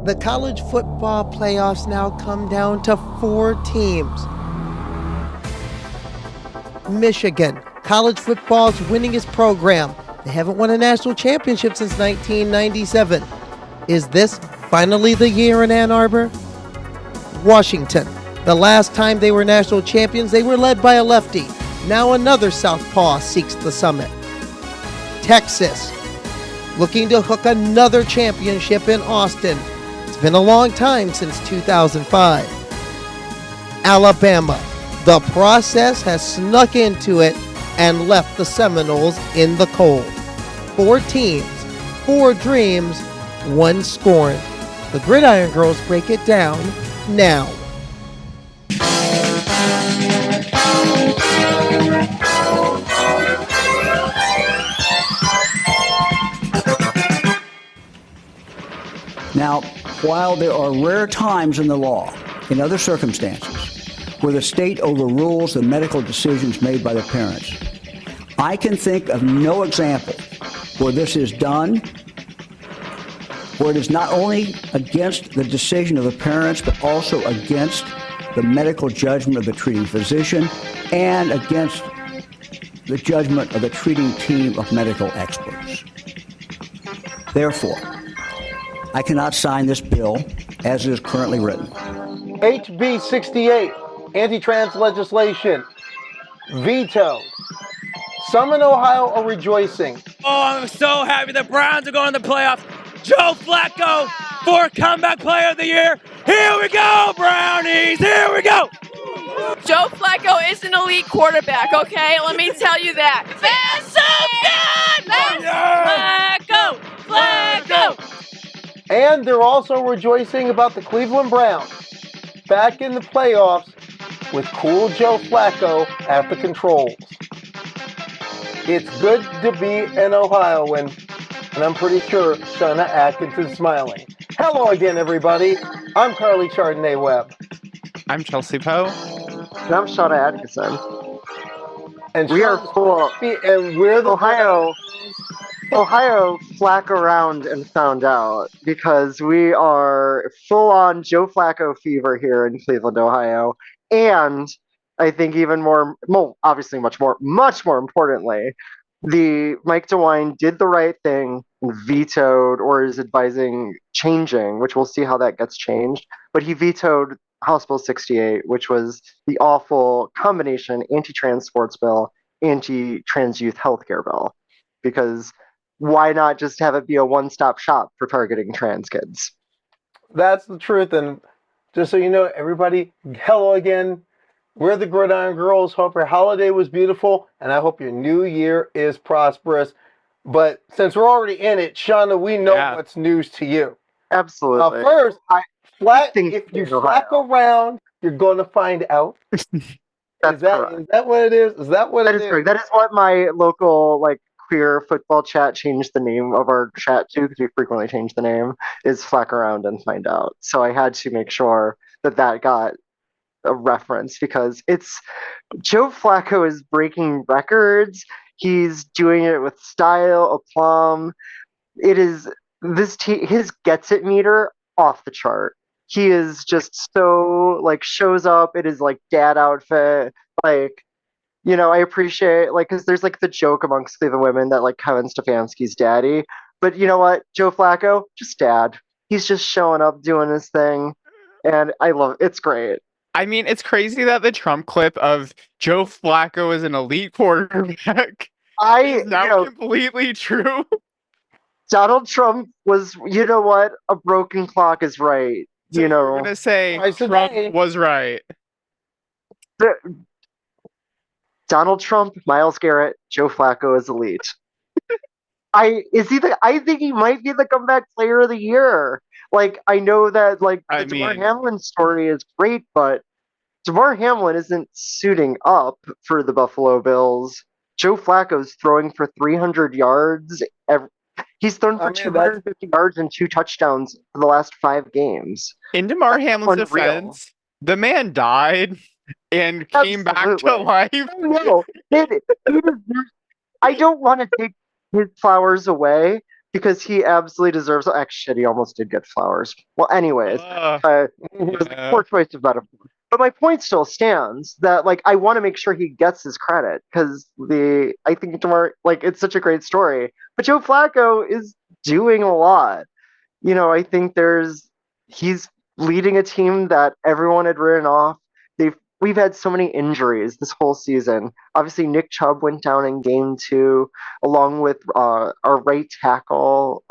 The college football playoffs now come down to 4 teams. Michigan, college football's winningest program. They haven't won a national championship since 1997. Is this finally the year in Ann Arbor? Washington, the last time they were national champions, they were led by a lefty. Now another southpaw seeks the summit. Texas, looking to hook another championship in Austin. It's been a long time since 2005. Alabama, the process has snuck into it and left the Seminoles in the cold. 4 teams, 4 dreams, 1 scorn. The Gridiron Girls break it down now. Now, while there are rare times in the law, in other circumstances, where the state overrules the medical decisions made by the parents, I can think of no example where this is done, where it is not only against the decision of the parents, but also against the medical judgment of the treating physician and against the judgment of the treating team of medical experts. Therefore, I cannot sign this bill as it is currently written. HB 68, anti-trans legislation, vetoed. Some in Ohio are rejoicing. Oh, I'm so happy the Browns are going to the playoffs. Joe Flacco for Comeback Player of the Year. Here we go, Brownies. Here we go. Joe Flacco is an elite quarterback, okay? Let me tell you that. That's so good! Flacco! And they're also rejoicing about the Cleveland Browns back in the playoffs with cool Joe Flacco at the controls. It's good to be an Ohioan, and I'm pretty sure Shauna Adkison is smiling. Hello again, everybody. I'm Karleigh Webb. I'm Chelsea Poe. And I'm Shauna Adkison. And we are cool. And we're the Ohio flack around and found out because we are full-on Joe Flacco fever here in Cleveland, Ohio. And I think even more, obviously much more importantly, the Mike DeWine did the right thing, vetoed or is advising changing, which we'll see how that gets changed. But he vetoed House Bill 68, which was the awful combination anti-trans sports bill, anti-trans youth healthcare bill. Because why not just have it be a one-stop shop for targeting trans kids? That's the truth. And just so you know, everybody, hello again. We're the Gridiron Girls. Hope your holiday was beautiful, and I hope your new year is prosperous. But since we're already in it, Shauna, we know what's news to you. Absolutely. First, if you flack around, you're going to find out. Is that what it is? Is that what it is? Correct. That is what my local queer football chat changed the name of our chat to, because we frequently change the name, is flack around and find out. So I had to make sure that got a reference, because it's Joe Flacco is breaking records. He's doing it with style, aplomb. It is his gets it meter off the chart. He is just so shows up in his dad outfit. I appreciate because there's the joke amongst Cleveland women that Kevin Stefanski's daddy. But you know what? Joe Flacco, just dad. He's just showing up, doing his thing. And I love it. It's great. I mean, it's crazy that the Trump clip of Joe Flacco as an elite quarterback is now completely true. Donald Trump was, a broken clock is right. So I'm going to say Trump was right. Donald Trump, Myles Garrett, Joe Flacco is elite. I think he might be the comeback player of the year. I know that the Damar Hamlin story is great, but Damar Hamlin isn't suiting up for the Buffalo Bills. Joe Flacco's throwing for 300 yards. He's thrown for 250 yards and 2 touchdowns for the last 5 games. In Damar Hamlin's defense, the man died and came back to life. No, I don't want to take his flowers away, because he absolutely deserves. Actually, he almost did get flowers. Well, anyways, it was a poor choice of metaphor. But my point still stands that like I want to make sure he gets his credit because I think like it's such a great story. But Joe Flacco is doing a lot. I think he's leading a team that everyone had written off. We've had so many injuries this whole season. Obviously, Nick Chubb went down in game 2, along with our right tackle.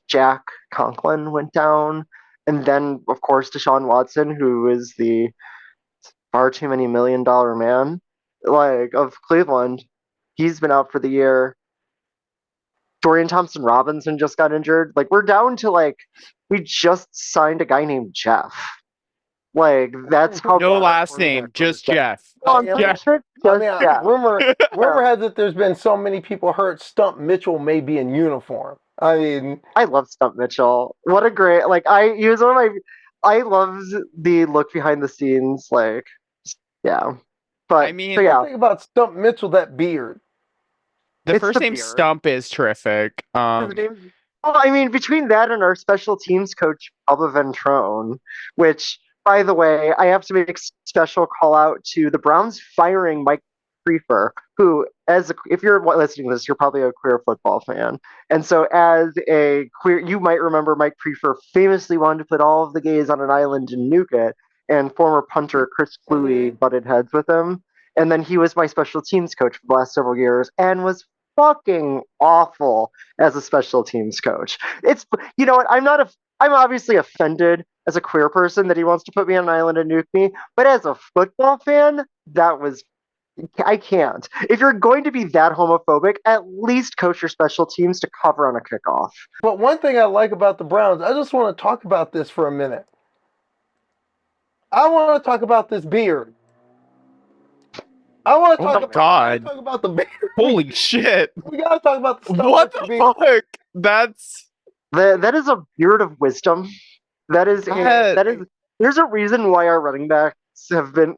Jack Conklin went down, and then of course Deshaun Watson, who is the far too many $1 million man, like of Cleveland. He's been out for the year. Dorian Thompson Robinson just got injured. Like we're down to we just signed a guy named Jeff. Like that's how no last name, just Jeff. Rumor has it there's been so many people hurt. Stump Mitchell may be in uniform. I mean, I love Stump Mitchell. What a great he was one of my. I love the look behind the scenes. Yeah. But I mean, the thing about Stump Mitchell, that beard. The first name Stump is terrific. Well, I mean, between that and our special teams coach, Alba Ventrone, which, by the way, I have to make a special call out to the Browns firing Mike Prefer, who, if you're listening to this, you're probably a queer football fan. And so as a queer, you might remember Mike Prefer famously wanted to put all of the gays on an island and nuke it, and former punter Chris Cluey butted heads with him. And then he was my special teams coach for the last several years and was fucking awful as a special teams coach. It's what I'm obviously offended as a queer person that he wants to put me on an island and nuke me, but as a football fan, I can't. If you're going to be that homophobic, at least coach your special teams to cover on a kickoff. But one thing I like about the Browns, I just want to talk about this for a minute. I want to talk about this beard. I want to talk about the beard. Holy shit. We got to talk about the stuff. What the fuck? That is a beard of wisdom. There's a reason why our running backs have been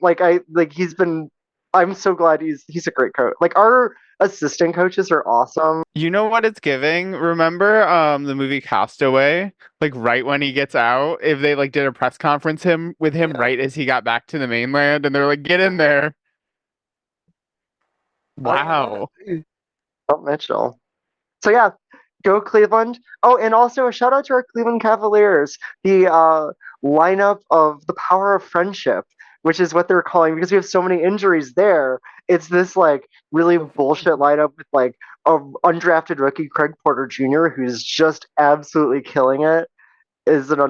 I'm so glad he's a great coach. Like our assistant coaches are awesome. You know what it's giving? Remember the movie Castaway? Like right when he gets out, if they did a press conference with him right as he got back to the mainland and they're like, get in there. Wow. Oh, Mitchell. So yeah, go Cleveland. Oh, and also a shout out to our Cleveland Cavaliers. The lineup of the power of friendship, which is what they're calling because we have so many injuries there. It's this really bullshit lineup with a undrafted rookie Craig Porter Jr. who's just absolutely killing it. Is an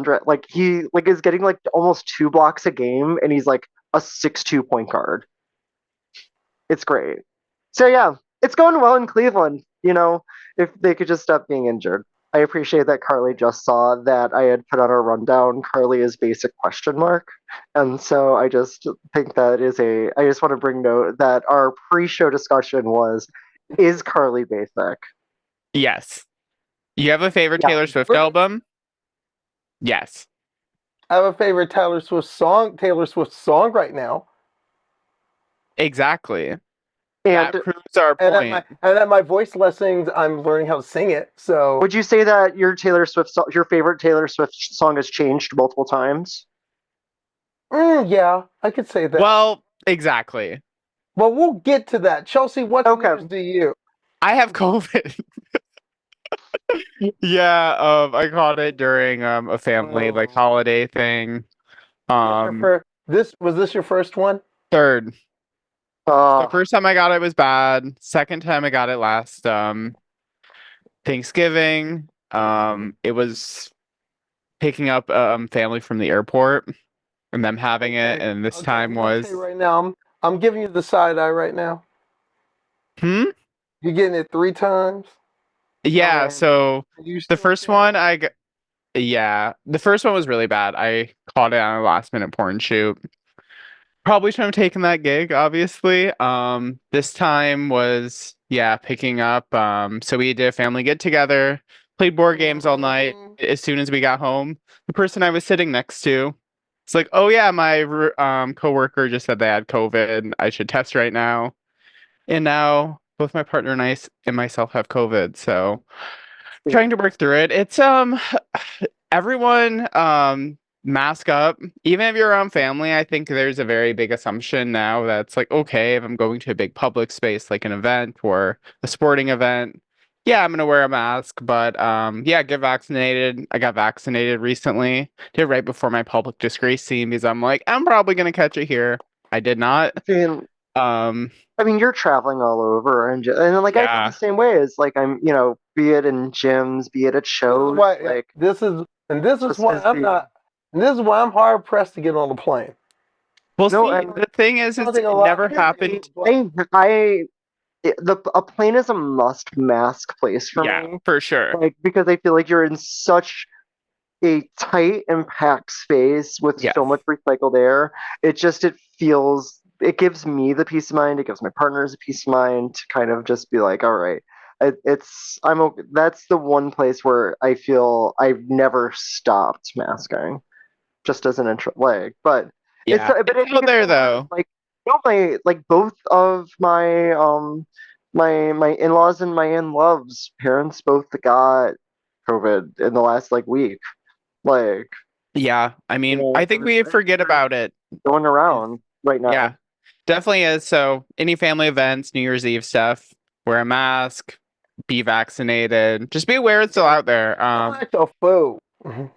he is getting almost 2 blocks a game and he's a 6'2" point guard. It's great. So yeah, it's going well in Cleveland. If they could just stop being injured. I appreciate that Karleigh just saw that I had put on a rundown. Karleigh is basic ? And so I just think that I just want to bring note that our pre-show discussion is Karleigh basic? Yes. You have a favorite Taylor Swift album? Yes. I have a favorite Taylor Swift song right now. Exactly. And that proves our point. And at my voice lessons, I'm learning how to sing it. So, would you say that your favorite Taylor Swift song has changed multiple times? Yeah, I could say that. Well, exactly. Well, we'll get to that. Chelsea, what news do you? I have COVID. Yeah, I caught it during a family holiday thing. Was this your first one? Third. The first time I got it was bad. Second time I got it last Thanksgiving. It was picking up family from the airport and them having it, and this time was right now. I'm giving you the side eye right now. You're getting it 3 times. Yeah. So the first one the first one was really bad. I caught it on a last minute porn shoot. Probably shouldn't have taken that gig, obviously. This time was, picking up. So we did a family get together, played board games all night. As soon as we got home, the person I was sitting next to, it's like, oh yeah, my coworker just said they had COVID. I should test right now. And now both my partner and myself have COVID. So trying to work through it. It's everyone mask up. Even if you're around family, I think there's a very big assumption now that's like, okay, if I'm going to a big public space like an event or a sporting event, yeah, I'm gonna wear a mask. But yeah, get vaccinated. I got vaccinated recently. Did it right before my public disgrace scene because I'm like, I'm probably gonna catch it here. I did not. I mean, you're traveling all over, and like I feel Yeah. the same way as like I'm, be it in gyms, be it at shows. Like This is just why as I'm the- not. And this is why I'm hard pressed to get on the plane. Well, No, see, and- the thing is, I it think a lot never of people happened. a plane is a must mask place for Yeah, me. for sure. Like because I feel like you're in such a tight and packed space with Yes. so much recycled air. It gives me the peace of mind. It gives my partners a peace of mind to kind of just be like, all right, I'm okay. That's the one place where I feel I've never stopped masking, just as an intro, but Yeah, but it's out there though. like both of my in-laws and my in-loves parents both got COVID in the last like week. Like, Yeah, I mean, I think we forget about it. going around right now. Yeah, definitely is. So, any family events, New Year's Eve stuff, wear a mask, be vaccinated. Just be aware it's still out there. Act a fool. I mean,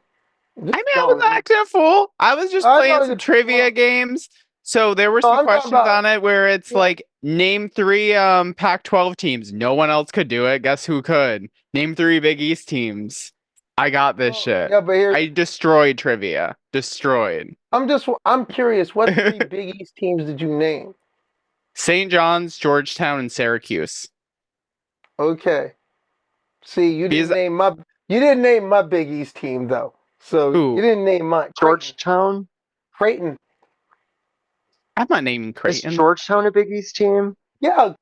I was acting a fool. I was just playing some trivia games. So there were some questions on it where it's like, name 3 Pac-12 teams. No one else could do it. Guess who could? Name 3 Big East teams. I got this shit. Yeah, but I destroyed trivia. Destroyed. I'm curious. What 3 Big East teams did you name? St. John's, Georgetown, and Syracuse. Okay. See, you didn't name my Big East team though. So you didn't name mine. Georgetown. Creighton. I'm not naming Creighton. Is Georgetown a Big East team? Yeah.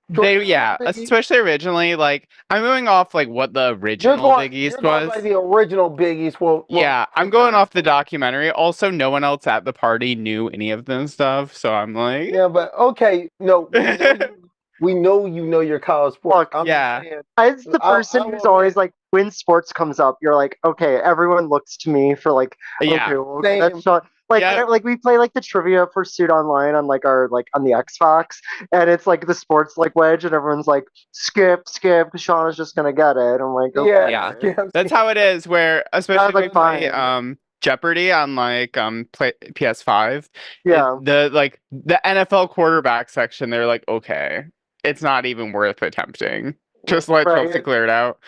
Especially originally. Like, I'm going off like what the original Big East was. By the original Big East. Yeah, I'm going off the documentary. Also, no one else at the party knew any of this stuff, so I'm like, yeah, but okay, no, we know you know your college sport. Look, yeah. As the person who's always like, when sports comes up, you're like, okay, everyone looks to me for like, Yeah. okay, that's not. Like, like we play like the trivia pursuit online on like our on the Xbox, and it's like the sports like wedge, and everyone's like, skip, because Shauna's just gonna get it. I'm like, okay. Yeah. That's how it is. Where especially like, with my, Jeopardy on like PS5. Yeah. The NFL quarterback section, they're like, okay, it's not even worth attempting. Just let Chelsea clear it out.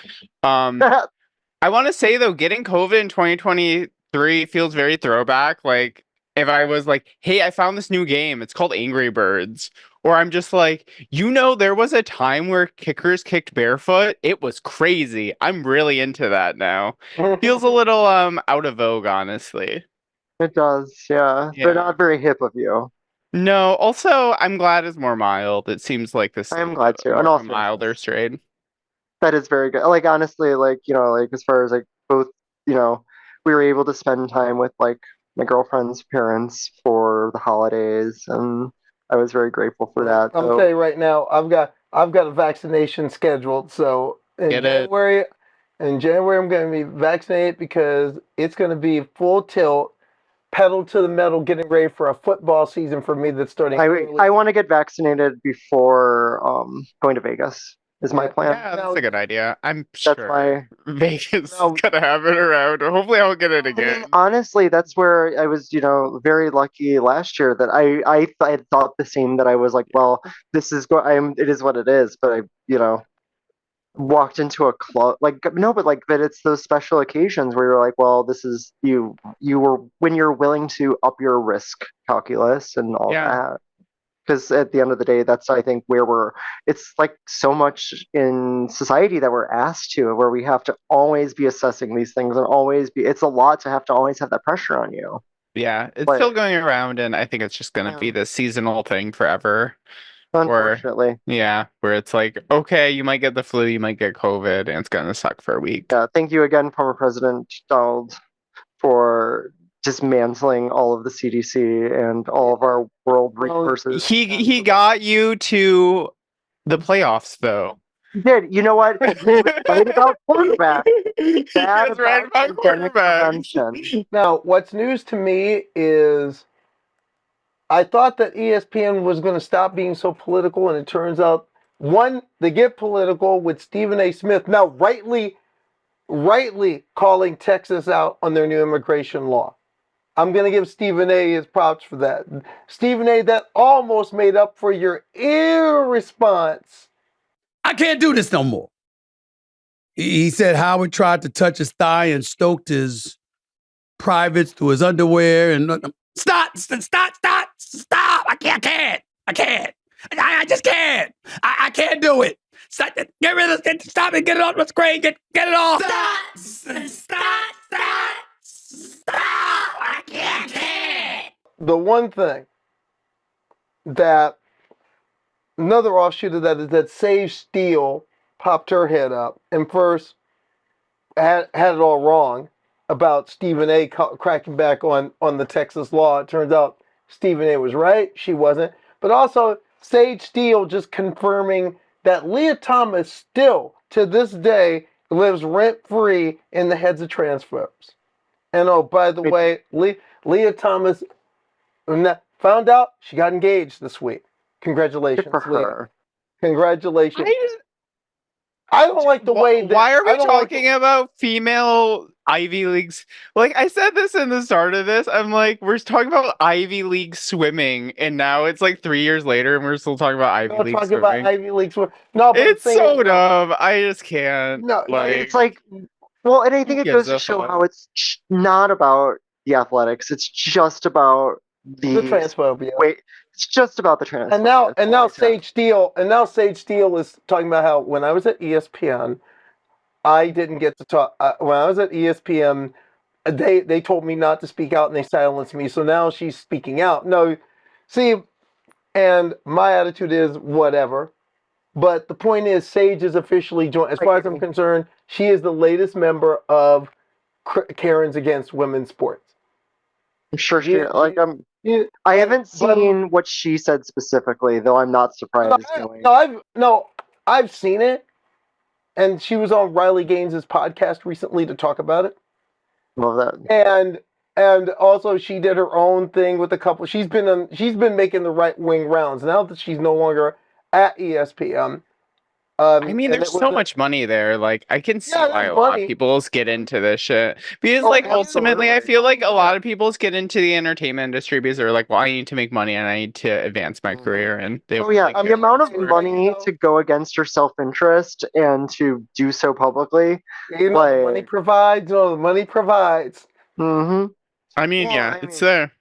I want to say though, getting COVID in 2023 feels very throwback. Like, if I was like, hey, I found this new game, it's called Angry Birds. Or I'm just like, there was a time where kickers kicked barefoot. It was crazy. I'm really into that now. Feels a little out of vogue, honestly. It does, yeah. But not very hip of you. No, also, I'm glad it's more mild. It seems like this I am glad too. And also, a milder strain. That is very good. Like, honestly, like, like as far as like both, we were able to spend time with like my girlfriend's parents for the holidays, and I was very grateful for that. I'm telling you right now, I've got a vaccination scheduled. So in January, I'm going to be vaccinated because it's going to be full tilt, pedal to the metal, getting ready for a football season for me that's starting. I want to get vaccinated before going to Vegas. Is my plan. Yeah, that's a good idea. I'm sure Vegas is gonna have it around. Hopefully, I'll get it again. I mean, honestly, that's where I was, very lucky last year that I thought the same. That I was like, well, this is it is what it is. But I, walked into a club but it's those special occasions where you're like, well, this is you were when you're willing to up your risk calculus and all that. Because at the end of the day, that's, I think, where it's like so much in society that we're asked to, where we have to always be assessing these things and it's a lot to always have that pressure on you. Yeah, it's still going around, and I think it's just going to be this seasonal thing forever. Unfortunately. Where it's like, okay, you might get the flu, you might get COVID, and it's going to suck for a week. Yeah, thank you again, former President Donald, for dismantling all of the CDC and all of our world resources. He got you to the playoffs though. He did. You know what? He was right about quarterback. He Bad was right about pandemic quarterbacks. prevention. Now, what's news to me is I thought that ESPN was going to stop being so political, and it turns out, one, they get political with Stephen A. Smith now rightly calling Texas out on their new immigration law. I'm going to give Stephen A. his props for that. Stephen A., that almost made up for your irresponse. I can't do this no more. He said Howard tried to touch his thigh and stoked his privates through his underwear. And stop! I can't. I just can't. I can't do it. Stop, get rid of it. Stop it. Get it off the screen. Get it off. Stop. I can't. The one thing that, another offshoot of that, is that Sage Steele popped her head up and first had it all wrong about Stephen A. cracking back on the Texas law. It turns out Stephen A. was right. She wasn't. But also, Sage Steele just confirming that Leah Thomas still, to this day, lives rent-free in the heads of transphobes. And oh, by the way, Leah Thomas found out she got engaged this week. Congratulations, Good for Leah. her. Congratulations. I don't like the way that... Why are we talking about female Ivy Leagues? Like, I said this in the start of this. I'm like, we're talking about Ivy League swimming, and now it's like 3 years later, and we're still talking about Ivy League talking swimming. about Ivy League swimming. No, but It's so dumb. I just can't. No, It's like, well, and I think it gives goes to a show fuck? how it's not about the athletics. It's just about the transphobia. Wait, it's just about the transphobia. And now Sage Steele is talking about how when I was at ESPN, I didn't get to talk. When I was at ESPN, they told me not to speak out and they silenced me. So now she's speaking out. No, see, and my attitude is whatever. But the point is, Sage is officially joined. As far as I'm concerned, she is the latest member of Karens Against Women's Sports. I'm sure she I haven't seen what she said specifically, though I'm not surprised. I've seen it, and she was on Riley Gaines' podcast recently to talk about it. Love that. And also she did her own thing with a couple. She's been making the right wing rounds now that she's no longer at ESPN. I mean, there's so much money there. Like, I can see why a lot of people get into this shit. Because, ultimately, I feel like a lot of people get into the entertainment industry because they're like, well, I need to make money and I need to advance my career. And they the amount of money to go against your self-interest and to do so publicly. Money provides. The money provides. Mm-hmm. I mean, it's there.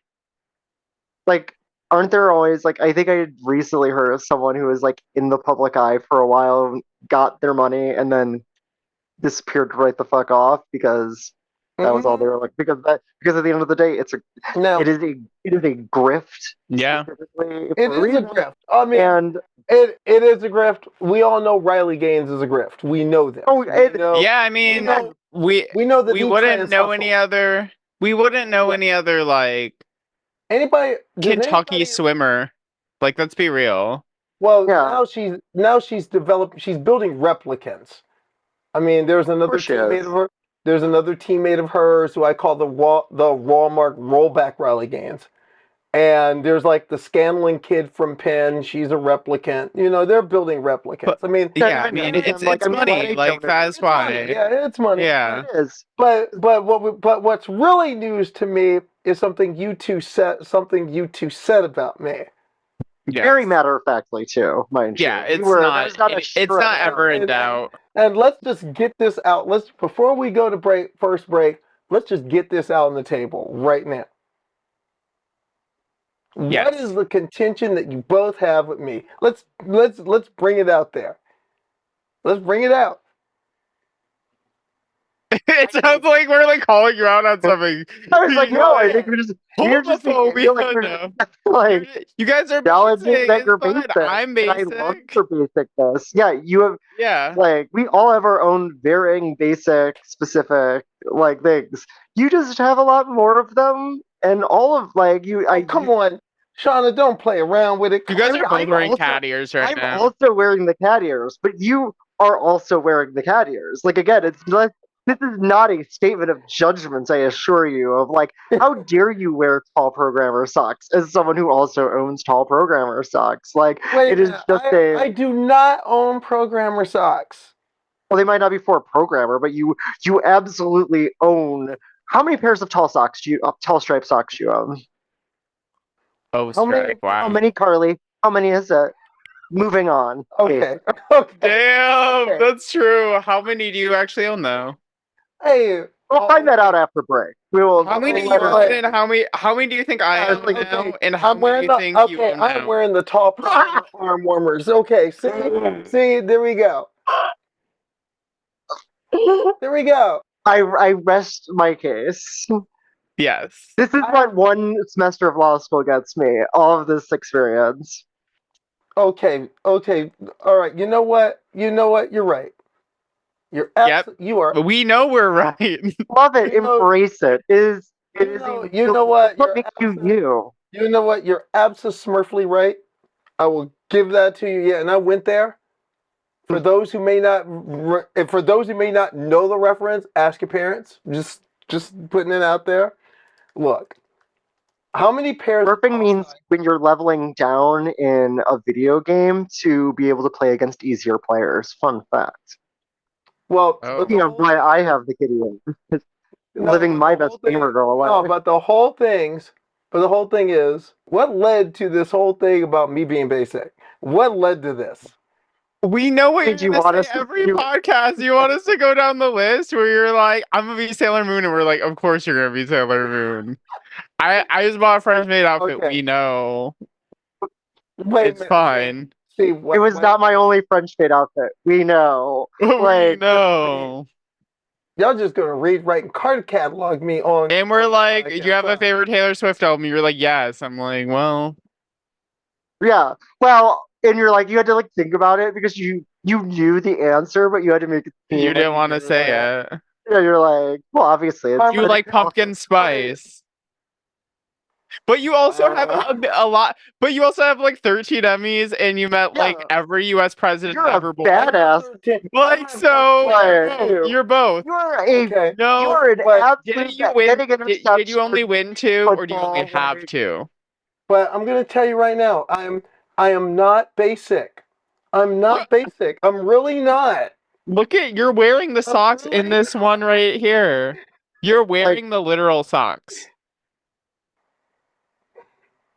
Like, aren't there always, I think I recently heard of someone who was, in the public eye for a while, got their money, and then disappeared right the fuck off because that was all they were because at the end of the day, it is a grift. Yeah. It is a grift. I mean, it is a grift. We all know Riley Gaines is a grift. We know that. I mean, we know that we wouldn't know any other Kentucky swimmer. Let's be real. Well, now she's building replicants. I mean, there's another teammate of her. There's another teammate of hers who I call the Walmart rollback Riley Gaines. And there's the Scanlon kid from Penn. She's a replicant. They're building replicants. It's money. That's why. Yeah, it's money. Yeah, it is. But what's really news to me is something you two said about me. Yes. Very matter of factly too, mind you. Yeah, it's not ever in doubt. And let's just get this out. Before we go to first break, let's just get this out on the table right now. Yes. What is the contention that you both have with me? Let's bring it out there. Let's bring it out. It sounds like we're calling you out on something. I was like, no, I think you're just you guys are basic. That you're basic. I'm basic. I love your basicness. Yeah, you have. Yeah. We all have our own varying basic, specific things. You just have a lot more of them, and all of you. Come on, Shauna, don't play around with it. You guys are both wearing cat ears right now. I'm also wearing the cat ears, but you are also wearing the cat ears. Like, again, this is not a statement of judgment, I assure you, of like, how dare you wear tall programmer socks as someone who also owns tall programmer socks? Like, Wait it a is minute, just I do not own programmer socks. well, they might not be for a programmer, but you absolutely own. How many pairs of tall striped socks do you own? Oh, How many? strike! Wow. How many, Karleigh? How many is it? Moving on. Okay. Okay. Damn, Okay. that's true. How many do you actually own, though? Hey. We'll find that out after break. We will. How many do you later. own, and how many do you think I own Okay. now, and how I'm many wearing do you think you own I'm now? wearing the tall programmer arm warmers. Okay. See, there we go. There we go. I rest my case. Yes. This is what one semester of law school gets me. All of this experience. Okay. Okay. All right. You know what? You're right. You're Yep. you are. We know we're right. Love it. You know- Embrace it. You know what? What makes you you? You know what? You're absolutely right. I will give that to you. Yeah, and I went there. For those who may not, for those who may not know the reference, ask your parents. Just putting it out there. Look, how many pairs? Burping means when you're leveling down in a video game to be able to play against easier players. Fun fact. Well, Oh. You know why I have the kitty one. Living my best gamer girl life. No, but the whole thing is what led to this whole thing about me being basic. What led to this? We know what Did you're you gonna want say us to- every you- podcast. You want us to go down the list where you're like, I'm gonna be Sailor Moon, and we're like, of course you're gonna be Sailor Moon. I just bought a French maid outfit. Okay. We know. Wait a It's minute. fine. See, It was not my only French maid outfit. We know. We Like, know. Y'all just gonna read, write, and card catalog me on. And we're like, Okay, you have a fine. favorite Taylor Swift album? You're like, yes. I'm like, well, yeah. Well, and you're like, you had to like think about it because you knew the answer, but you had to make it. seem you like didn't want to didn't say know. it. Yeah, you're like, well, obviously, it's You like pumpkin spice. But you also have a lot. But you also have like 13 Emmys, and you met like Yeah. every U.S. president You're ever a born. badass. Like so, Like, you're both. You're a Okay. No, you're an but absolute did you win? getting Did interceptions you only win two, or do you only football, have like- two? But I'm gonna tell you right now, I am not basic. I'm not basic. I'm really not. Look at you're wearing the socks in this one right here. You're wearing the literal socks.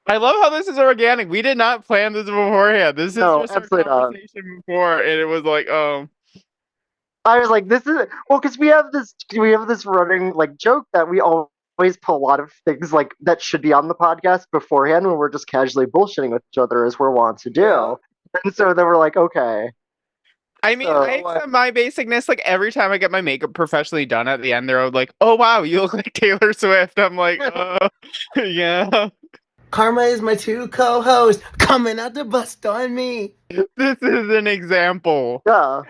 I love how this is organic. We did not plan this beforehand. This is No, just our absolutely not. conversation before, and it was like, oh, I was like, this is well, because we have this running like joke that we always put a lot of things like that should be on the podcast beforehand when we're just casually bullshitting with each other as we're wont to do. Yeah. And so then we're like, okay. I mean, So, I accept my basicness. Like every time I get my makeup professionally done at the end, they're like, "Oh wow, you look like Taylor Swift." I'm like, yeah. Karma is my two co-hosts coming out to bust on me. This is an example. Yeah.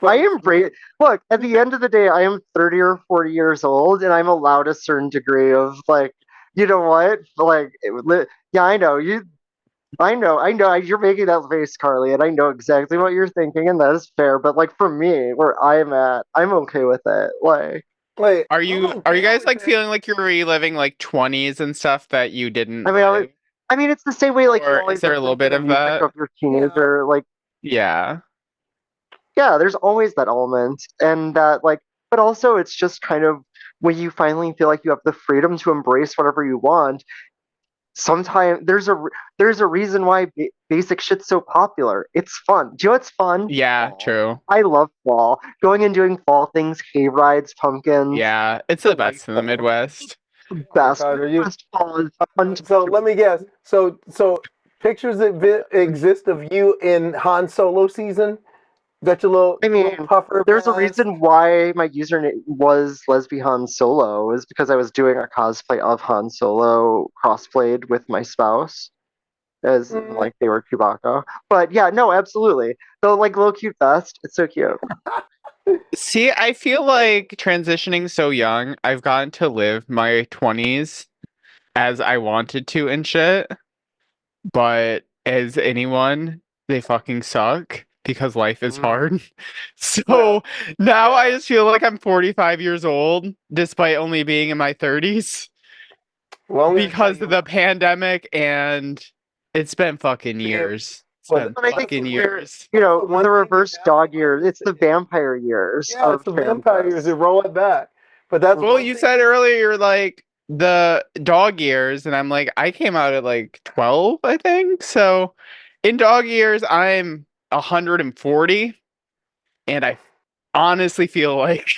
I embrace. Look, at the end of the day, I am 30 or 40 years old, and I'm allowed a certain degree of like, you know what? Like, yeah, I know you. I know. You're making that face, Karleigh, and I know exactly what you're thinking, and that is fair. But like for me, where I'm at, I'm okay with it. Like, Wait, Are you guys like feeling like you're reliving like 20s and stuff that you didn't? I mean, live? I mean, it's the same way. Like, Or you always is there a little bit listen to of music that? of your teenager? Like, Yeah. yeah, there's always that element, and that like, but also it's just kind of when you finally feel like you have the freedom to embrace whatever you want. Sometimes there's a reason why basic shit's so popular. It's fun. Do you know what's fun? Yeah, Fall. true. I love fall. Going and doing fall things, hay rides, pumpkins. Yeah, it's the best in the Midwest. Best. God, are you- Best fall is fun. So let me guess. So pictures that exist of you in Han Solo season. Got your little, I mean, little puffer. There's a vest. reason why my username was Lesbi Han Solo, is because I was doing a cosplay of Han Solo crossplayed with my spouse, as like they were Chewbacca. But yeah, no, absolutely. The like little cute vest, it's so cute. See, I feel like transitioning so young, I've gotten to live my 20s as I wanted to and shit. But as anyone, they fucking suck. because life is hard. So now I just feel like I'm 45 years old, despite only being in my 30s, because of the pandemic, and it's been fucking years. It's been But I think fucking we're, years. the reverse dog years. It's the vampire years. Yeah, it's the vampire years. They roll it back. But that's Well, you said earlier you're like the dog years, and I'm like, I came out at like 12, I think. So in dog years, I'm 140, and I honestly feel like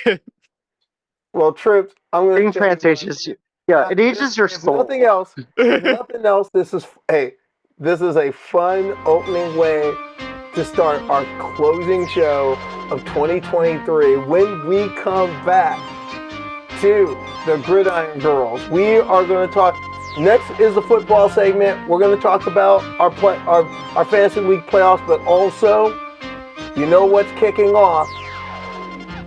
well, Trips, I'm going being to translations. Yeah, it ages your if soul. nothing else, this is a fun opening way to start our closing show of 2023. When we come back to the Gridiron Girls, we are going to talk. Next is the football segment. We're going to talk about our fantasy league playoffs, but also, you know what's kicking off.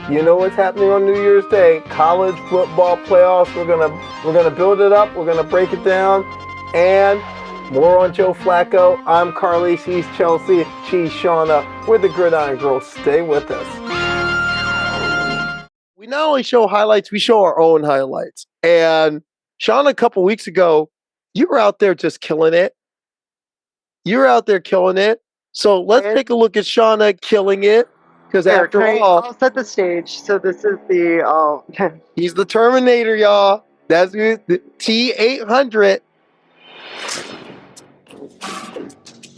You know what's happening on New Year's Day? College football playoffs. We're gonna build it up. We're gonna break it down, and more on Joe Flacco. I'm Karleigh. She's Chelsea. She's Shauna. We're the Gridiron Girls. Stay with us. We not only show highlights, we show our own highlights. And Shauna, a couple weeks ago, you were out there just killing it. So let's take a look at Shauna killing it. Because after all, I'll set the stage. So this is the he's the Terminator, y'all. That's the T-800.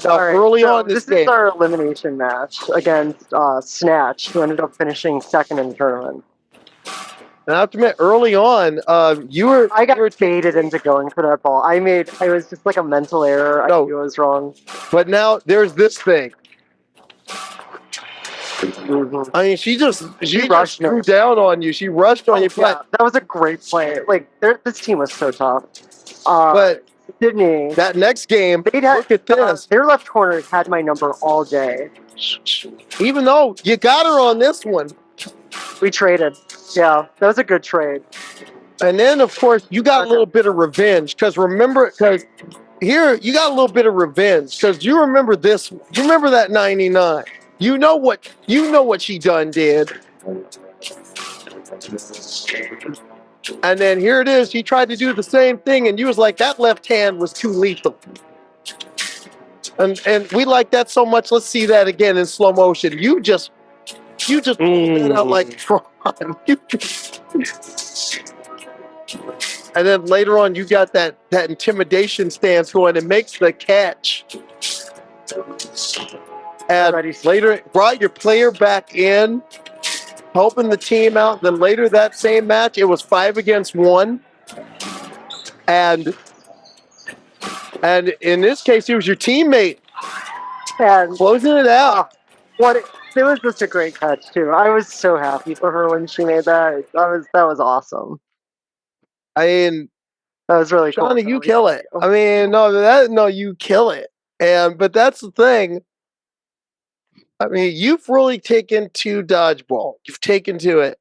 Early on this game, is our elimination match against Snatch, who ended up finishing second in the tournament. And I have to admit, early on, I got baited into going for that ball. I was just like a mental error. I knew I was wrong. But now there's this thing. I mean, she just threw down on you. She rushed on you. But that was a great play. Like, this team was so tough. But Sydney, that next game, look at this. Their left corner had my number all day. Even though you got her on this one. We traded. Yeah, that was a good trade. And then, of course, you got a little bit of revenge. Because here, you got a little bit of revenge. Because you remember this. You remember that 99. You know what she done did. And then here it is. She tried to do the same thing, and you was like, that left hand was too lethal. And we like that so much. Let's see that again in slow motion. You just pulled it out like Tron. And then later on, you got that intimidation stance going and makes the catch. And later, brought your player back in, helping the team out. Then later that same match, it was 5 against 1. And in this case, it was your teammate. And closing it out. It was just a great catch, too. I was so happy for her when she made that. That was awesome. I mean, that was really cool. Shauna, you kill it. I mean, you kill it. But that's the thing. I mean, you've really taken to dodgeball. You've taken to it.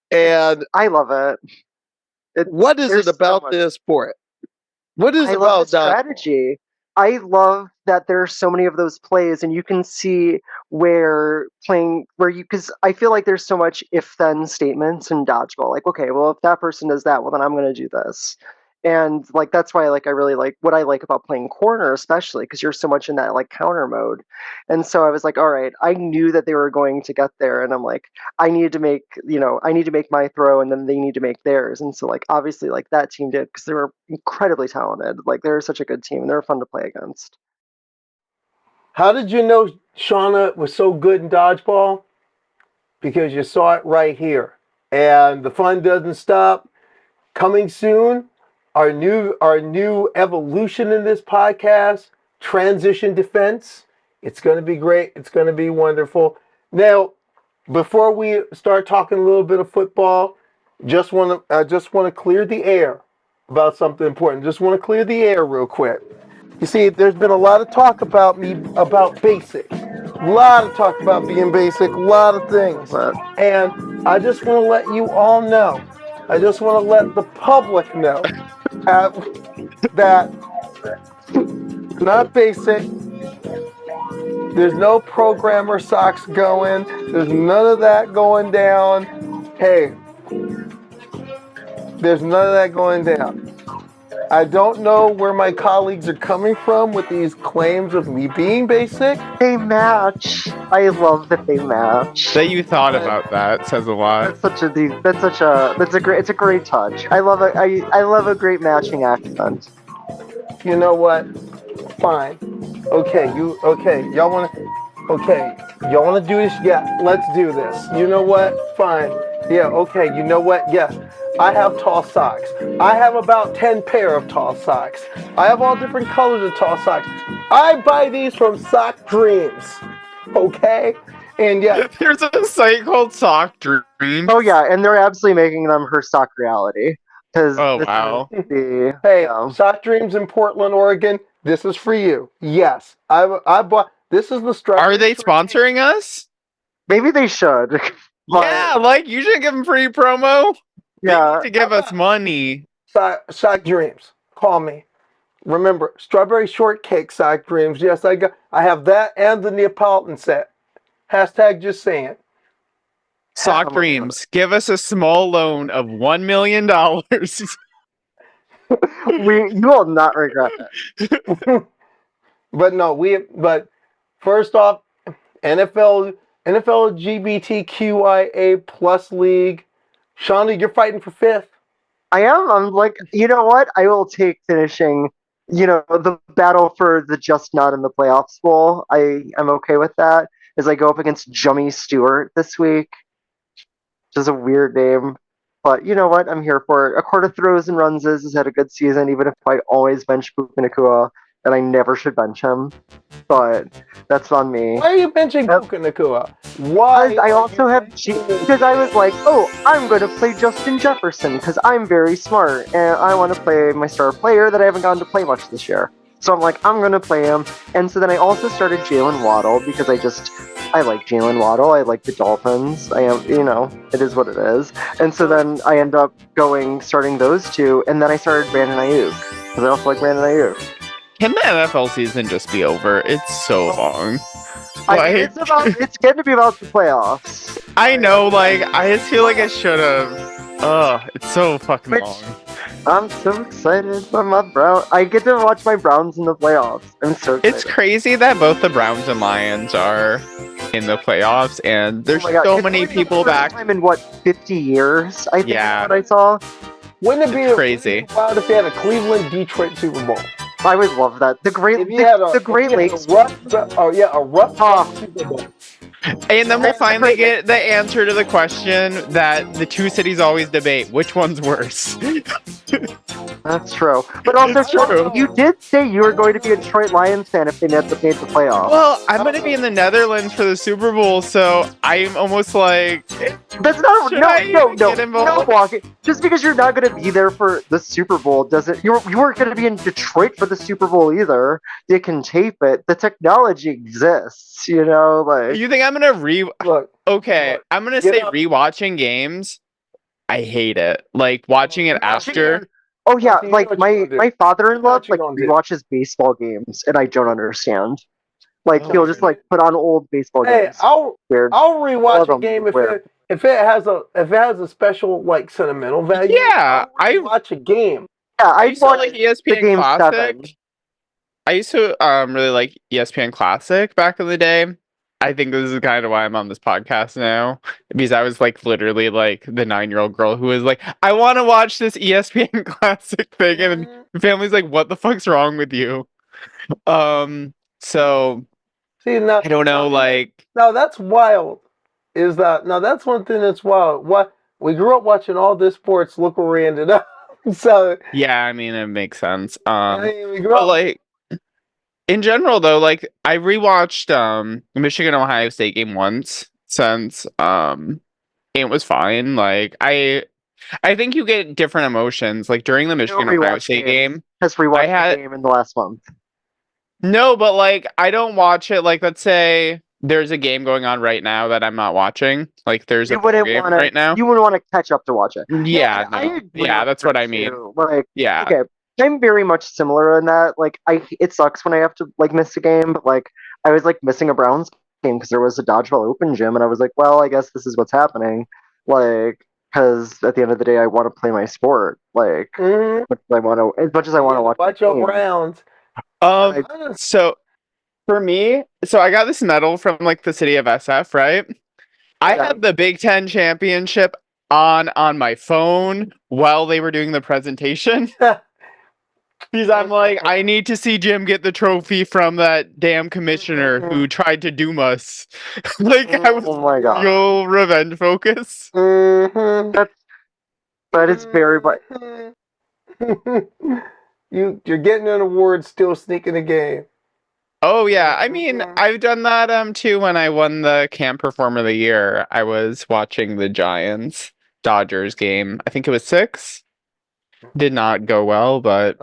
And I love it. What is it about this sport? What is it about strategy? I love that there are so many of those plays, and you can see because I feel like there's so much if-then statements in dodgeball. Like, okay, well, if that person does that, well, then I'm going to do this. And like that's why I really like what I like about playing corner, especially because you're so much in that like counter mode. And so I was like, all right, I knew that they were going to get there, and I'm like, I need to make my throw, and then they need to make theirs. And so like obviously like that team did, because they were incredibly talented. Like they were such a good team, and they were fun to play against. How did you know Shauna was so good in dodgeball? Because you saw it right here, and the fun doesn't stop. Coming soon. Our new evolution in this podcast, transition defense. It's going to be great. It's going to be wonderful. Now, before we start talking a little bit of football, just want to clear the air about something important. Just want to clear the air real quick. You see, there's been a lot of talk about basic. A lot of talk about being basic. A lot of things. And I just want to let you all know. I just want to let the public know that not basic. There's no programmer socks going. There's none of that going down. Hey, there's none of that going down. I don't know where my colleagues are coming from with these claims of me being basic. They match. I love that they match. That you thought about that says a lot. It's a great touch. I love a great matching accent. You know what? Fine. Okay, y'all wanna do this? Yeah, let's do this. You know what? Fine. Yeah, okay, you know what? Yes. I have tall socks. I have about 10 pair of tall socks. I have all different colors of tall socks. I buy these from Sock Dreams. Okay? And yeah. There's a site called Sock Dreams. Oh yeah, and they're absolutely making them her sock reality. Oh wow. Hey, Sock Dreams in Portland, Oregon. This is for you. Yes. I bought this is the strawberry. Are they sponsoring us? Maybe they should. Yeah, like you should give them free promo. Yeah. They need to give us money. Sock Dreams. Call me. Remember, strawberry shortcake Sock Dreams. Yes, I have that and the Neapolitan set. Hashtag just saying. Sock Dreams, give us a small loan of $1 million. You will not regret it. But first off, NFL LGBTQIA plus league. Shauna, you're fighting for 5th. I am. I'm like, you know what? I will take finishing, the battle for the just not in the playoffs bowl. I am okay with that as I go up against Jummy Stewart this week. Which is a weird name. But you know what? I'm here for it. A Quarter Throws and Runs has had a good season, even if I always bench Puka Nacua, and I never should bench him. But that's on me. Why are you benching Puka Nacua? Why? I also have because I was like, I'm going to play Justin Jefferson because I'm very smart and I want to play my star player that I haven't gotten to play much this year. So I'm like, I'm going to play him. And so then I also started Jalen Waddle because I like Jalen Waddle. I like the Dolphins. I am, it is what it is. And so then I end up starting those two. And then I started Brandon Ayuk because I also like Brandon Ayuk. Can the NFL season just be over? It's so long. It's getting to be about the playoffs. I know, I just feel like I should have. It's so fucking long. I'm so excited for my Browns. I get to watch my Browns in the playoffs. I'm so excited. It's crazy that both the Browns and Lions are in the playoffs, and there's so many people back. Time in 50 years? I think Yeah. is what I saw. Wouldn't it be crazy wild if they had a Cleveland-Detroit Super Bowl? I would love that. The Great Lakes. A rough Super Bowl. And then we'll finally get the answer to the question that the two cities always debate: which one's worse? That's true. But also, true. You did say you were going to be a Detroit Lions fan if they made the playoffs. Well, I'm going to be in the Netherlands for the Super Bowl, so I'm almost like... That's not... No, walking. Just because you're not going to be there for the Super Bowl doesn't... You weren't going to be in Detroit for the Super Bowl either. You can tape it. The technology exists, You think I'm going to I'm going to say rewatching games, I hate it. Like, watching it after... Oh yeah, my father-in-law rewatches baseball games, and I don't understand. He'll just put on old baseball games. I'll rewatch a game if it has a special sentimental value. Yeah, I watch a game. Yeah, I used to like ESPN Classic. 7. I used to really like ESPN Classic back in the day. I think this is kind of why I'm on this podcast now, because I was literally the 9-year-old girl who was like, I want to watch this ESPN Classic thing, and the family's like, what the fuck's wrong with you? So see, now, I don't know, now that's wild. That's one thing that's wild. What we grew up watching all this sports. Look where we ended up. So yeah, I mean it makes sense. We grew up in general, though, I rewatched the Michigan Ohio State game once since it was fine. I think you get different emotions. During the Michigan Ohio State game, has rewatched the game in the last month. No, but I don't watch it. Let's say there's a game going on right now that I'm not watching. There's a game right now. You wouldn't want to catch up to watch it. Yeah, that's what I mean. Okay. I'm very much similar in that. Like, it sucks when I have to like miss a game, but like I was like missing a Browns game because there was a Dodgeball Open gym, and I was like, well, I guess this is what's happening. Like, because at the end of the day, I want to play my sport. Like, Mhm. as much as I want to watch. Watch your Browns. So for me, so I got this medal from like the city of SF, right? I had the Big Ten championship on my phone while they were doing the presentation. Because I'm like, I need to see Jim get the trophy from that damn commissioner who tried to doom us. Like, I was real revenge focus. That is very much. You're getting an award, still sneaking a game. Oh yeah, I mean, I've done that too when I won the Camp Performer of the Year. I was watching the Giants Dodgers game. I think it was 6. Did not go well, but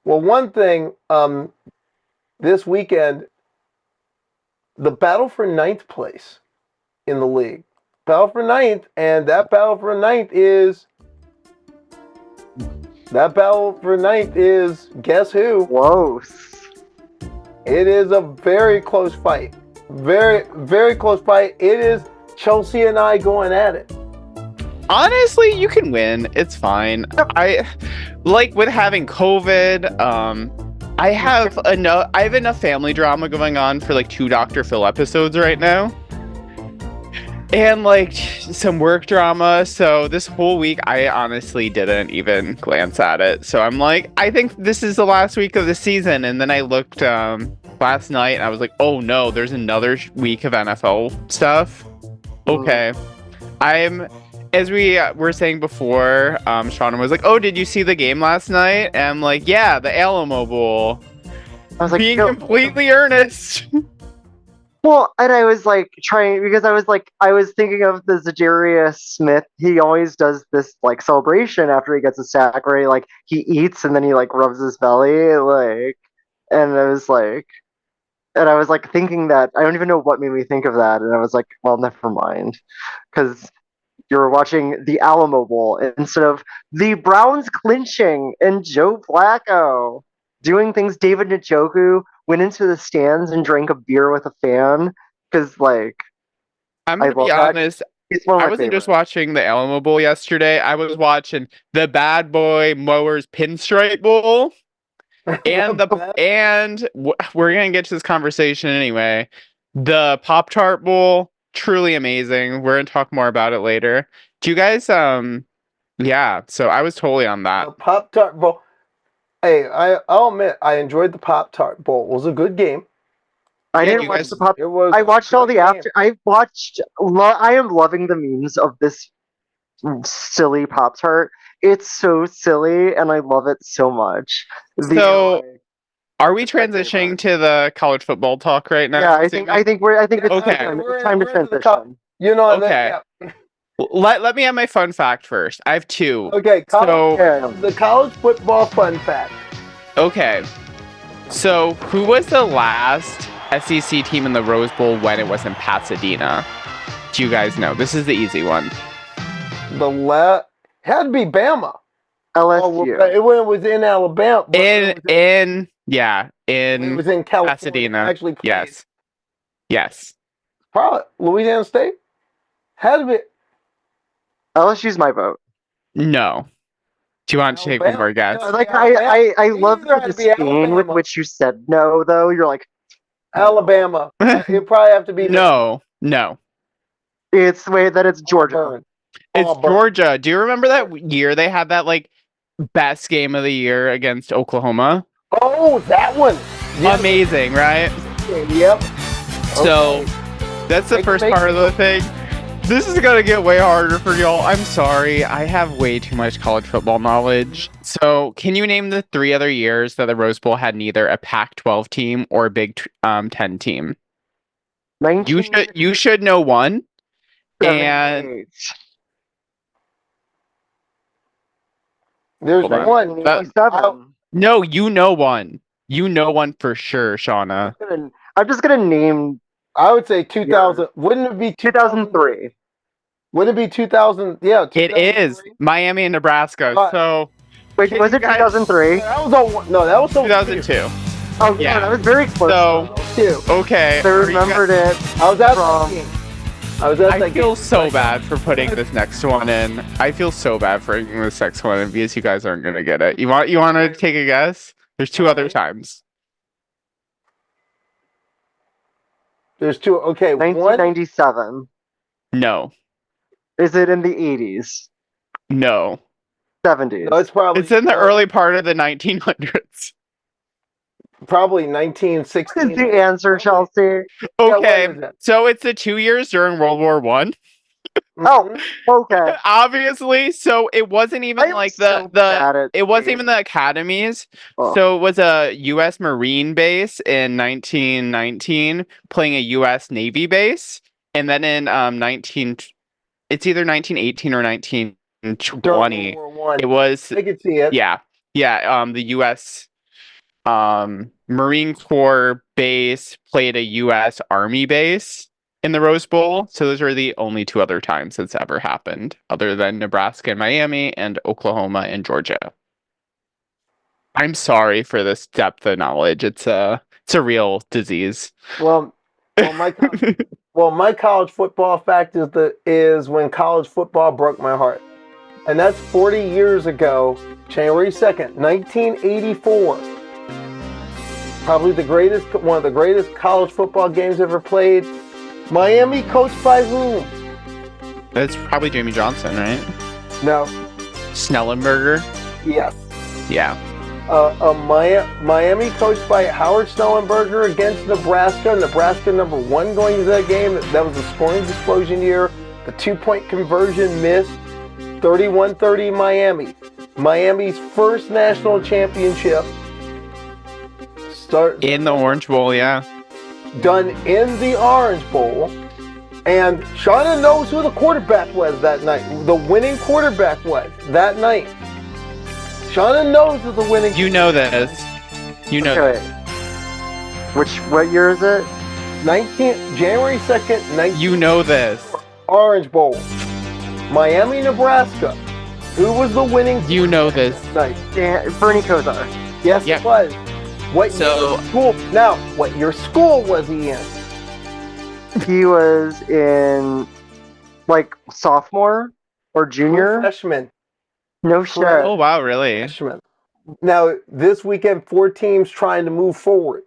well, one thing this weekend, the battle for 9th place in the league. Battle for 9th, and that battle for 9th is guess who? Close. It is a very close fight. Very, very close fight. It is Chelsea and I going at it. honestly, you can win. It's fine. I like with having COVID, I have enough family drama going on for like 2 Dr. Phil episodes right now. And like some work drama. So this whole week, I honestly didn't even glance at it. So I'm like, I think this is the last week of the season. And then I looked last night and I was like, oh no, there's another week of NFL stuff. Okay. As we were saying before, Shauna was like, oh, did you see the game last night? And I'm like, yeah, the Alamo Bowl. I was like, being completely earnest. Well, and I was like trying because I was thinking of the Zadarius Smith. He always does this like celebration after he gets a sack, where he he eats and then he like rubs his belly, and I was like thinking that I don't even know what made me think of that, and I was like, well, never mind, because you were watching the Alamo Bowl instead of the Browns clinching and Joe Flacco doing things. David Njoku went into the stands and drank a beer with a fan because, I'm gonna be honest. I wasn't just watching the Alamo Bowl yesterday. I was watching the Bad Boy Mowers Pinstripe Bowl, and we're gonna get to this conversation anyway. The Pop-Tart Bowl, truly amazing. We're gonna talk more about it later. Do you guys? Yeah. So I was totally on that. The Pop-Tart Bowl. Hey, I'll admit I enjoyed the Pop-Tart Bowl. It was a good game. I didn't watch the Pop. I watched all the after. I am loving the memes of this silly Pop-Tart. It's so silly, and I love it so much. Are we transitioning to the college football talk right now? Yeah, I think it's okay. Time to transition. You know, okay. Let me have my fun fact first. I have 2. Okay, the college football fun fact. Okay. So, who was the last SEC team in the Rose Bowl when it was in Pasadena? Do you guys know? This is the easy one. It had to be Bama. LSU. It was in Alabama. In it was in California. Pasadena. Actually played. Yes. Probably Louisiana State. Had to be. LSU's my vote. No. Do you want to take one more guess? I love the disdain with which you said no, though. You're like, Alabama. You probably have to be. No. It's the way that it's Georgia. It's Georgia. Do you remember that year they had that best game of the year against Oklahoma? Oh, that one. Yep. Amazing, right? Yep. So that's the first part of the thing. This is going to get way harder for y'all. I'm sorry. I have way too much college football knowledge. So can you name the 3 other years that the Rose Bowl had neither a Pac-12 team or a Big 10 team? You should know one. And there's one. No, you know one. You know one for sure, Shauna. I'm just gonna name. I would say 2000. Wouldn't it be 2003? Would it be 2000? Yeah, 2003? It is Miami and Nebraska. So Wait, was it 2003? That was on. No, that was on 2002. Oh, Yeah. yeah, that was very close. So, too. okay. I remembered it. I was at from. that game. I was at that I feel game. so bad for putting this next one in. I feel so bad for putting this next one in because you guys aren't gonna get it. You want to take a guess? There's two other times. There's two. Okay, 1997. No. Is it in the 80s? No. 70s? No, it's probably. It's in the early part of the 1900s. Probably What 1916. is the answer, Chelsea? Okay, what is it? so it's the 2 years during World War One. Oh, okay. Obviously, so it wasn't even I am like so bad at it wasn't dates. even the academies. Oh. So it was a U.S. Marine base in 1919 playing a U.S. Navy base, and then in it's either 1918 or 1920. During World War I. It was I could see it. yeah. The U.S. Marine Corps base played a U.S. Army base in the Rose Bowl. So those are the only two other times it's ever happened, other than Nebraska and Miami and Oklahoma and Georgia. I'm sorry for this depth of knowledge. It's a real disease. Well, my college football fact is when college football broke my heart, and that's 40 years ago, January 2nd, 1984. Probably one of the greatest college football games ever played. Miami coached by whom? That's probably Jamie Johnson, right? No. Snellenberger? Yes. Yeah. Miami coached by Howard Snellenberger against Nebraska. Nebraska #1 going into that game. That was the scoring explosion year. The 2-point conversion missed. 31-30 Miami. Miami's first national championship. In the Orange Bowl, yeah. Done in the Orange Bowl. And Shauna knows who the quarterback was that night. The winning quarterback was that night. Shauna knows who the winning. You know this. You know. Okay. What year is it? January 2nd, 19. You know this. Orange Bowl. Miami, Nebraska. Who was the winning? You know this. Night. Bernie Kosar. Yes, Yep. it was. What year school was he in? He was in, like, sophomore or junior? Freshman. No shit. Oh wow, really? Freshman. Now, this weekend, 4 teams trying to move forward.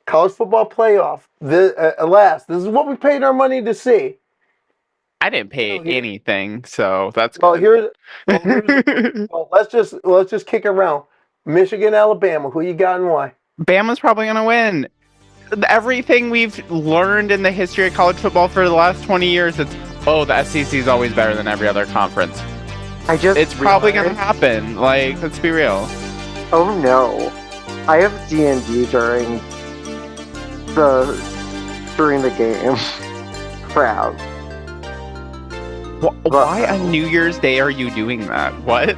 College football playoff. Alas, this is what we paid our money to see. I didn't pay anything, so that's Well, good. let's just kick around. Michigan, Alabama. Who you got and why? Bama's probably gonna win. Everything we've learned in the history of college football for the last 20 years, the SEC is always better than every other conference. It's probably gonna happen. Like, let's be real. Oh no, I have D&D during the game. Crap. Why on New Year's Day are you doing that? What?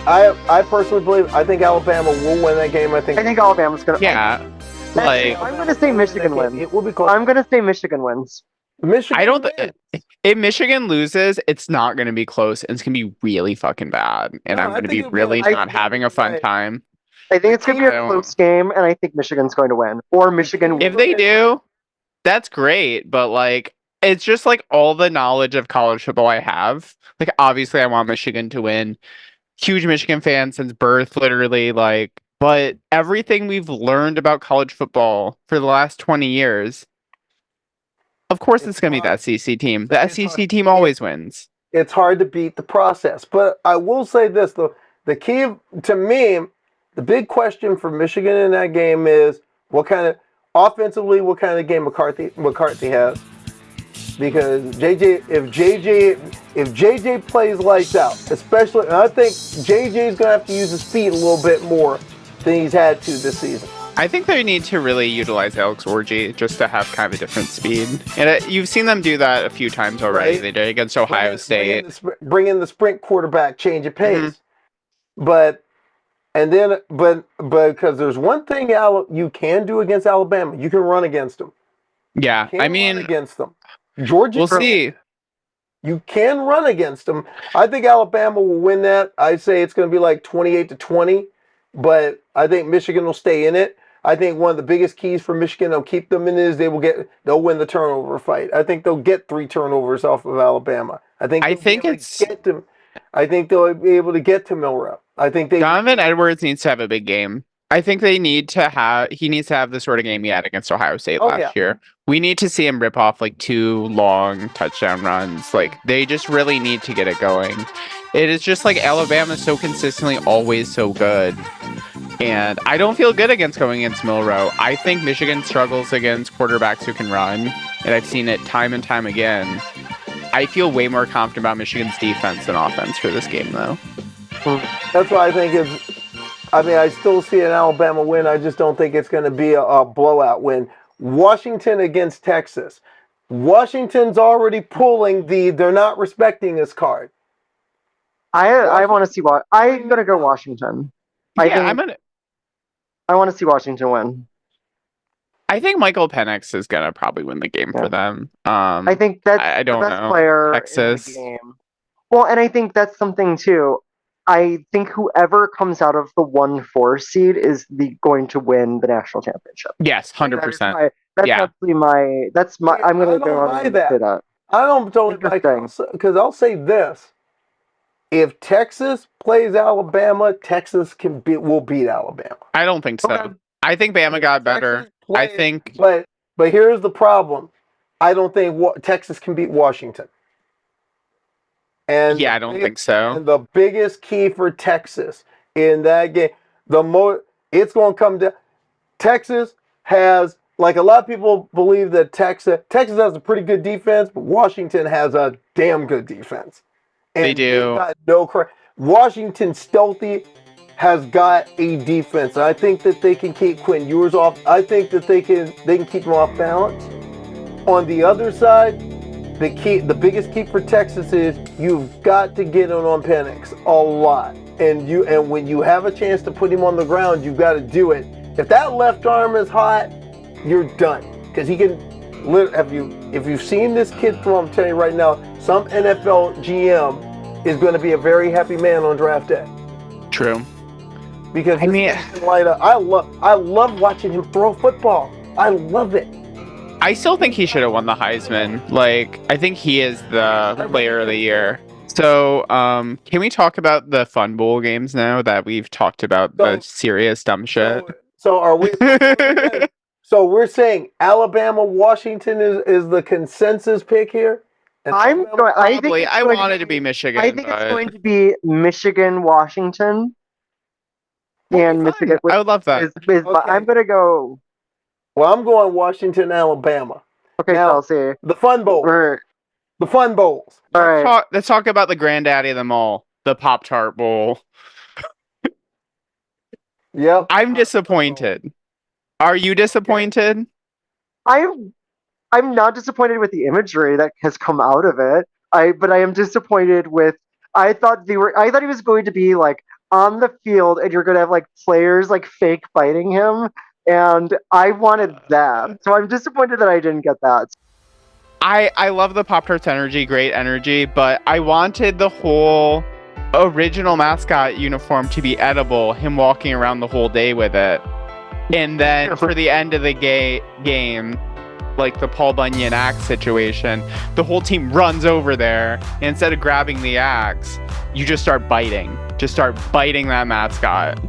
I personally think Alabama will win that game. I think Alabama's gonna. Yeah. Like, I'm gonna say Michigan wins. It will be close. I'm gonna say Michigan wins. Michigan. I don't. If Michigan loses, it's not going to be close. It's going to be really fucking bad, and I'm going to be really not having a fun time. I think it's gonna be a close game, and I think Michigan's going to win. Or Michigan. If they do, that's great. But like, it's just like all the knowledge of college football I have. Like, obviously, I want Michigan to win. Huge Michigan fan since birth, literally. Like, but everything we've learned about college football for the last 20 years, of course, it's going to be the SEC team. The SEC team always wins. It's hard to beat the process. But I will say this, though. The key, to me, the big question for Michigan in that game is what kind of game McCarthy has. Because if JJ plays lights out, especially, and I think JJ's going to have to use his speed a little bit more than he's had to this season. I think they need to really utilize Alex Orji just to have kind of a different speed. And you've seen them do that a few times already. Right. They did against Ohio State. Bring in the sprint quarterback, change of pace. Mm-hmm. But because there's one thing you can do against Alabama. You can run against them. Yeah, I mean, run against them. Georgia. We'll see. You can run against them. I think Alabama will win that. I say it's going to be like 28-20, but I think Michigan will stay in it. I think one of the biggest keys for Michigan, they'll keep them in, is they'll win the turnover fight. I think they'll get 3 turnovers off of Alabama. I think they'll be able to get to Milroe. I think Donovan Edwards needs to have a big game. I think he needs to have the sort of game he had against Ohio State last year. We need to see him rip off like 2 long touchdown runs. Like, they just really need to get it going. It is just like Alabama's so consistently always so good. And I don't feel good going against Milroe. I think Michigan struggles against quarterbacks who can run, and I've seen it time and time again. I feel way more confident about Michigan's defense than offense for this game, though. That's why I think I still see an Alabama win. I just don't think it's going to be a blowout win. Washington against Texas. Washington's already pulling they're not respecting this card. I want to see what I'm going to go Washington. I want to see Washington win. I think Michael Penix is gonna probably win the game for them. I think that's the best player Texas. in the game. Well, and I think that's something too. I think whoever comes out of the 1-4 seed is going to win the national championship. Yes, 100%. That's actually my. I'm going to go on and say that. I don't because I'll say this: if Texas plays Alabama, Texas will beat Alabama. I don't think so. Okay. I think Bama got better. But here's the problem: I don't think Texas can beat Washington. And I don't think so. And the biggest key for Texas in that game, it's going to come down. Texas has, like, a lot of people believe that Texas has a pretty good defense, but Washington has a damn good defense. And they do. Washington stealthy has got a defense. And I think that they can keep Quinn Ewers off. I think that they can keep him off balance. On the other side, the biggest key for Texas is you've got to get in on Penix a lot. And when you have a chance to put him on the ground, you've got to do it. If that left arm is hot, you're done. Because he can, if you've seen this kid throw, I'm telling you right now, some NFL GM is going to be a very happy man on draft day. True. Because I love watching him throw football. I love it. I still think he should have won the Heisman. Like, I think he is the player of the year. So, can we talk about the Fun Bowl games now that we've talked about the serious dumb shit? So are we? So we're saying Alabama, Washington is the consensus pick here. I wanted to be Michigan. I think it's going to be Michigan, Washington, and Michigan. I would love that. I'm going to go. Well, I'm going Washington, Alabama. Okay, now, I'll see. The Fun Bowl. The Fun Bowls. All right. Let's talk about the granddaddy of them all, the Pop-Tart Bowl. Yep. I'm disappointed. Are you disappointed? I'm not disappointed with the imagery that has come out of it. But I am disappointed with. I thought he was going to be like on the field, and you're going to have like players like fake biting him. And I wanted that. So I'm disappointed that I didn't get that. I love the Pop-Tarts energy, great energy, but I wanted the whole original mascot uniform to be edible, him walking around the whole day with it. And then for the end of the game, like the Paul Bunyan axe situation, the whole team runs over there. And instead of grabbing the axe, you just start biting. Just start biting that mascot.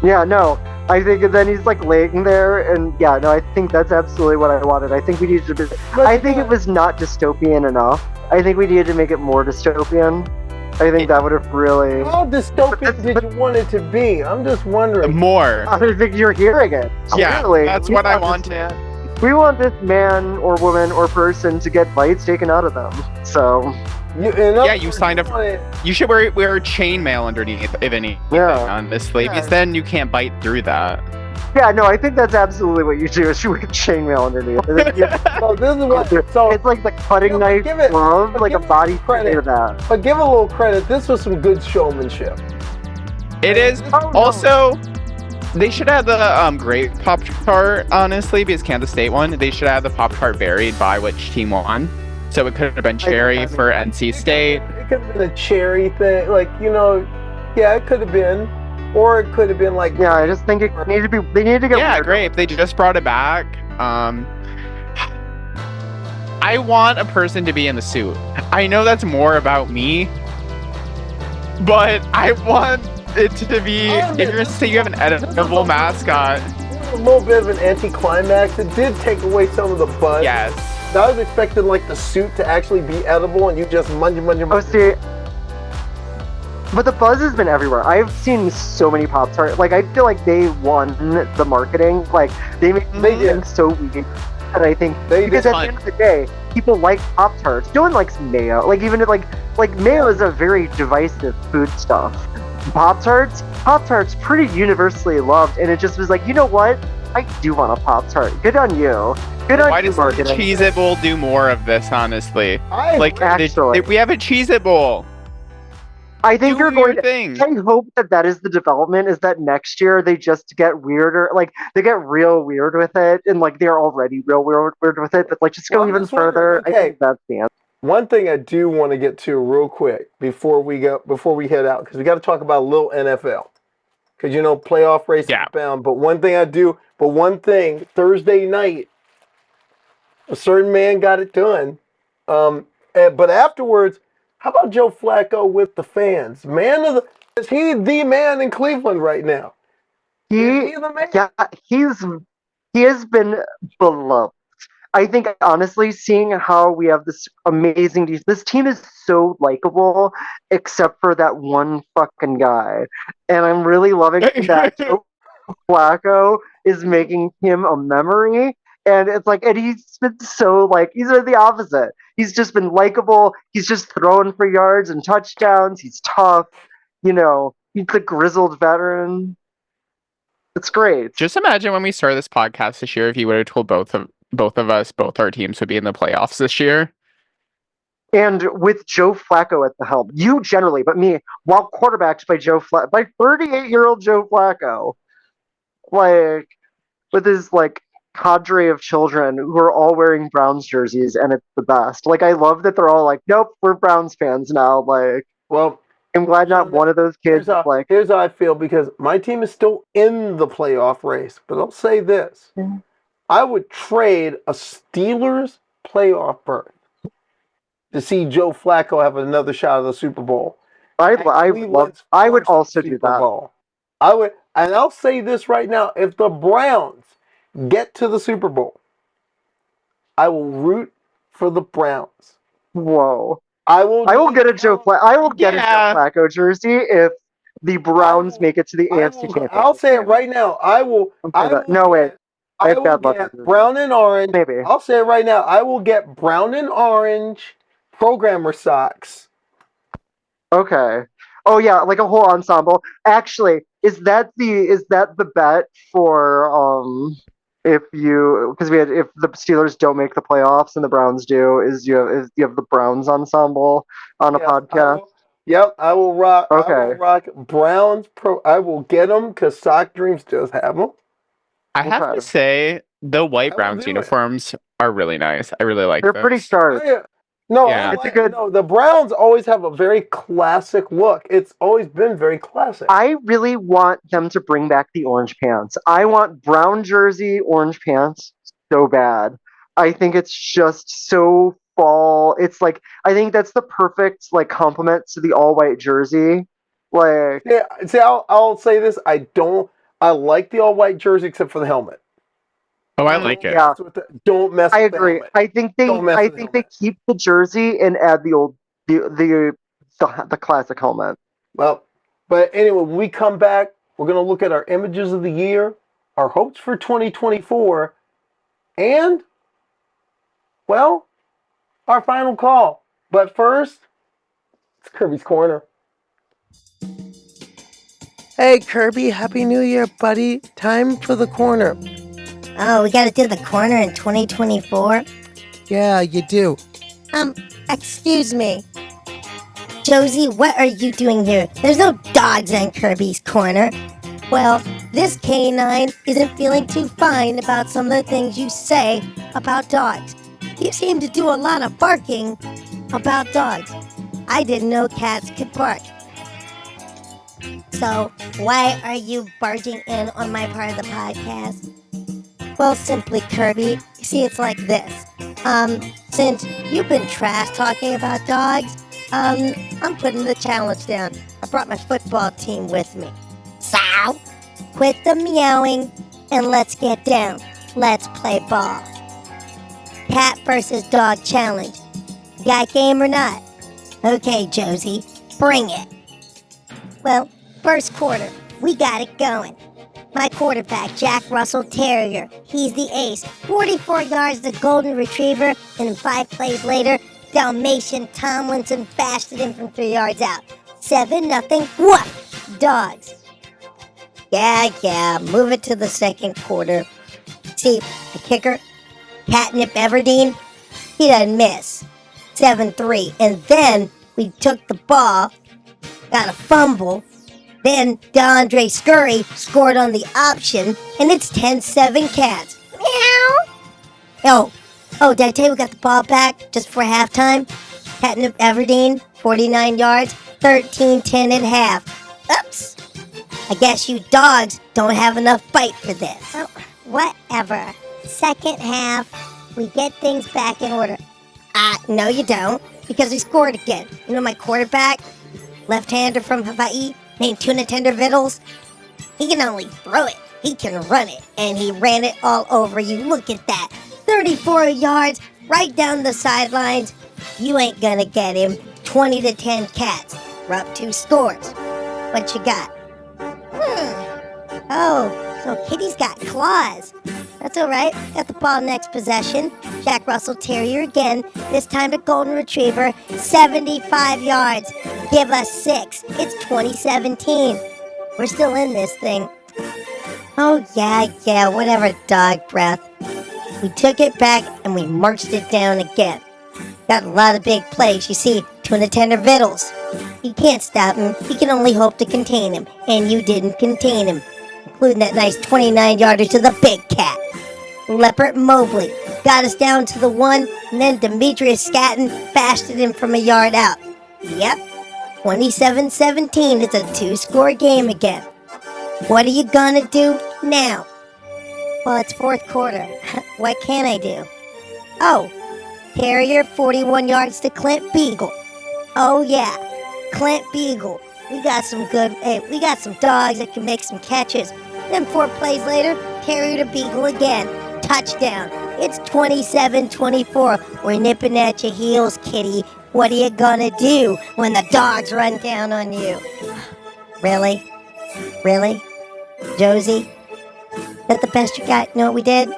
Yeah, no. I think then he's like laying there, and I think that's absolutely what I wanted. I think we needed to. I think it was not dystopian enough. I think we needed to make it more dystopian. I think that would have really. How dystopian did you want it to be? I'm just wondering. More. I think you're hearing it. Yeah, clearly. That's what I wanted. We want this man or woman or person to get bites taken out of them. So. You signed up. You should wear chainmail underneath, if anything, honestly, because then you can't bite through that. Yeah, no, I think that's absolutely what you do. Is you wear chainmail underneath. So this is what. So it's like the cutting knife glove, like a body credit of that. But give a little credit. This was some good showmanship. It is. Also, they should have the grape Pop-Tart, honestly, because Kansas State won. They should have the Pop-Tart varied by which team won. So it could have been Cherry for NC State. It could have been a Cherry thing, like, yeah, it could have been. Or it could have been like... Yeah, I just think they need to get... Yeah, great. If they just brought it back. I want a person to be in the suit. I know that's more about me, but I want it to be... If you're going to say you have an editable mascot... A little bit of an anticlimax. It did take away some of the buzz. Yes. I was expecting, like, the suit to actually be edible, and you just munch. Oh, see... But the buzz has been everywhere. I've seen so many Pop-Tarts. Like, I feel like they won the marketing. Like, they made things so weird. And I think, because at the end of the day, people like Pop-Tarts. No one likes mayo. Like, even, like mayo is a very divisive food stuff. Pop-Tarts pretty universally loved. And it just was like, you know what? I do want a Pop-Tart. Good on you. Good on you, marketing. Why doesn't the Cheez-It Bowl do more of this, honestly? We have a Cheez-It Bowl. I think you're going to... I hope that is the development, is that next year they just get weirder. Like, they get real weird with it, and, like, they're already real weird with it, but, like, just go even further. I think that's the answer. One thing I do want to get to real quick before we head out, because we got to talk about a little NFL. Because, playoff race is bound. But one thing, Thursday night, a certain man got it done. But afterwards... How about Joe Flacco with the fans? Is he the man in Cleveland right now? Is he the man? Yeah, he has been beloved. I think, honestly, seeing how we have this amazing... This team is so likable, except for that one fucking guy. And I'm really loving that Joe Flacco is making him a memory. And it's like, and he's been so, like, he's the opposite. He's just been likable. He's just throwing for yards and touchdowns. He's tough. He's the grizzled veteran. It's great. Just imagine when we started this podcast this year, if you would have told both of us, both our teams would be in the playoffs this year. And with Joe Flacco at the helm, you generally, but me, while quarterbacked by by 38-year-old Joe Flacco, like, with his, like, cadre of children who are all wearing Browns jerseys, and it's the best. Like, I love that they're all like, nope, we're Browns fans now. Like, well, I'm glad not one of those kids. Here's how I feel, because my team is still in the playoff race. But I'll say this: I would trade a Steelers playoff berth to see Joe Flacco have another shot at the Super Bowl. I would also do that. I would, and I'll say this right now: if the Browns get to the Super Bowl, I will root for the Browns. Whoa! I will get a Joe Flacco jersey if the Browns make it to the AFC Championship. I'll say it right now. I will get brown and orange. Maybe. I'll say it right now. I will get brown and orange programmer socks. Okay. Oh yeah, like a whole ensemble. Actually, is that the bet for if the Steelers don't make the playoffs and the Browns do, you have the Browns ensemble on a podcast? I will rock. Okay. I will rock Browns I will get them because Sock Dreams does have them. I have to say, the white Browns uniforms are really nice. I really like them. They're pretty sharp. The Browns always have a very classic look. It's always been very classic. I really want them to bring back the orange pants. I want brown jersey, orange pants so bad. I think it's just so fall. It's like, I think that's the perfect, like, complement to the all white jersey. Like, yeah, see, I'll say this: I like the all white jersey except for the helmet. Oh, I like it. Yeah. Don't mess with I agree. I think they keep the jersey and add the classic helmet. Well, but anyway, when we come back, we're going to look at our images of the year, our hopes for 2024, and, well, our final call. But first, it's Kirby's Corner. Hey, Kirby, Happy New Year, buddy. Time for the corner. Oh, we gotta do the corner in 2024? Yeah, you do. Excuse me. Josie, what are you doing here? There's no dogs on Kirby's Corner. Well, this canine isn't feeling too fine about some of the things you say about dogs. You seem to do a lot of barking about dogs. I didn't know cats could bark. So, why are you barging in on my part of the podcast? Well, simply, Kirby. You see, it's like this. Since you've been trash talking about dogs, I'm putting the challenge down. I brought my football team with me. So, quit the meowing and let's get down. Let's play ball. Cat versus dog challenge. You got game or not? Okay, Josie, bring it. Well, first quarter, we got it going. My quarterback, Jack Russell Terrier, he's the ace. 44 yards to Golden Retriever, and 5 plays later, Dalmatian Tomlinson bashed it in from 3 yards out. 7-0, woof, dogs. Yeah, move it to the second quarter. See, the kicker, Catnip Everdeen, he doesn't miss. 7-3, and then we took the ball, got a fumble, then DeAndre Scurry scored on the option, and it's 10-7 Cats. Meow. Oh, did I tell you we got the ball back just for halftime? Catnip Everdeen, 49 yards, 13-10 at half. Oops. I guess you dogs don't have enough bite for this. Oh, whatever. Second half, we get things back in order. No you don't, because we scored again. You know my quarterback, left-hander from Hawaii, named Tuna Tender Vittles? He can only throw it, he can run it, and he ran it all over you. Look at that. 34 yards, right down the sidelines. You ain't gonna get him. 20-10 Cats. We're up 2 scores. What you got? Oh, so Kitty's got claws. That's alright. Got the ball next possession. Jack Russell Terrier again. This time to Golden Retriever. 75 yards. Give us 6. It's 2017. We're still in this thing. Oh, yeah, whatever, dog breath. We took it back and we marched it down again. Got a lot of big plays. You see, Tuna Tender Vittles. You can't stop him. You can only hope to contain him. And you didn't contain him. Including that nice 29-yarder to the big cat. Leopard Mobley got us down to the 1, and then Demetrius Scatton bashed it in from a yard out. Yep, 27-17. It's a 2-score game again. What are you gonna do now? Well, it's fourth quarter. What can I do? Oh, Terrier, 41 yards to Clint Beagle. Oh yeah, Clint Beagle. We got some dogs that can make some catches. Then 4 plays later, Terrier to Beagle again. Touchdown. It's 27-24. We're nipping at your heels, kitty. What are you gonna do when the dogs run down on you? Really? Josie? That the best you got? You know what we did?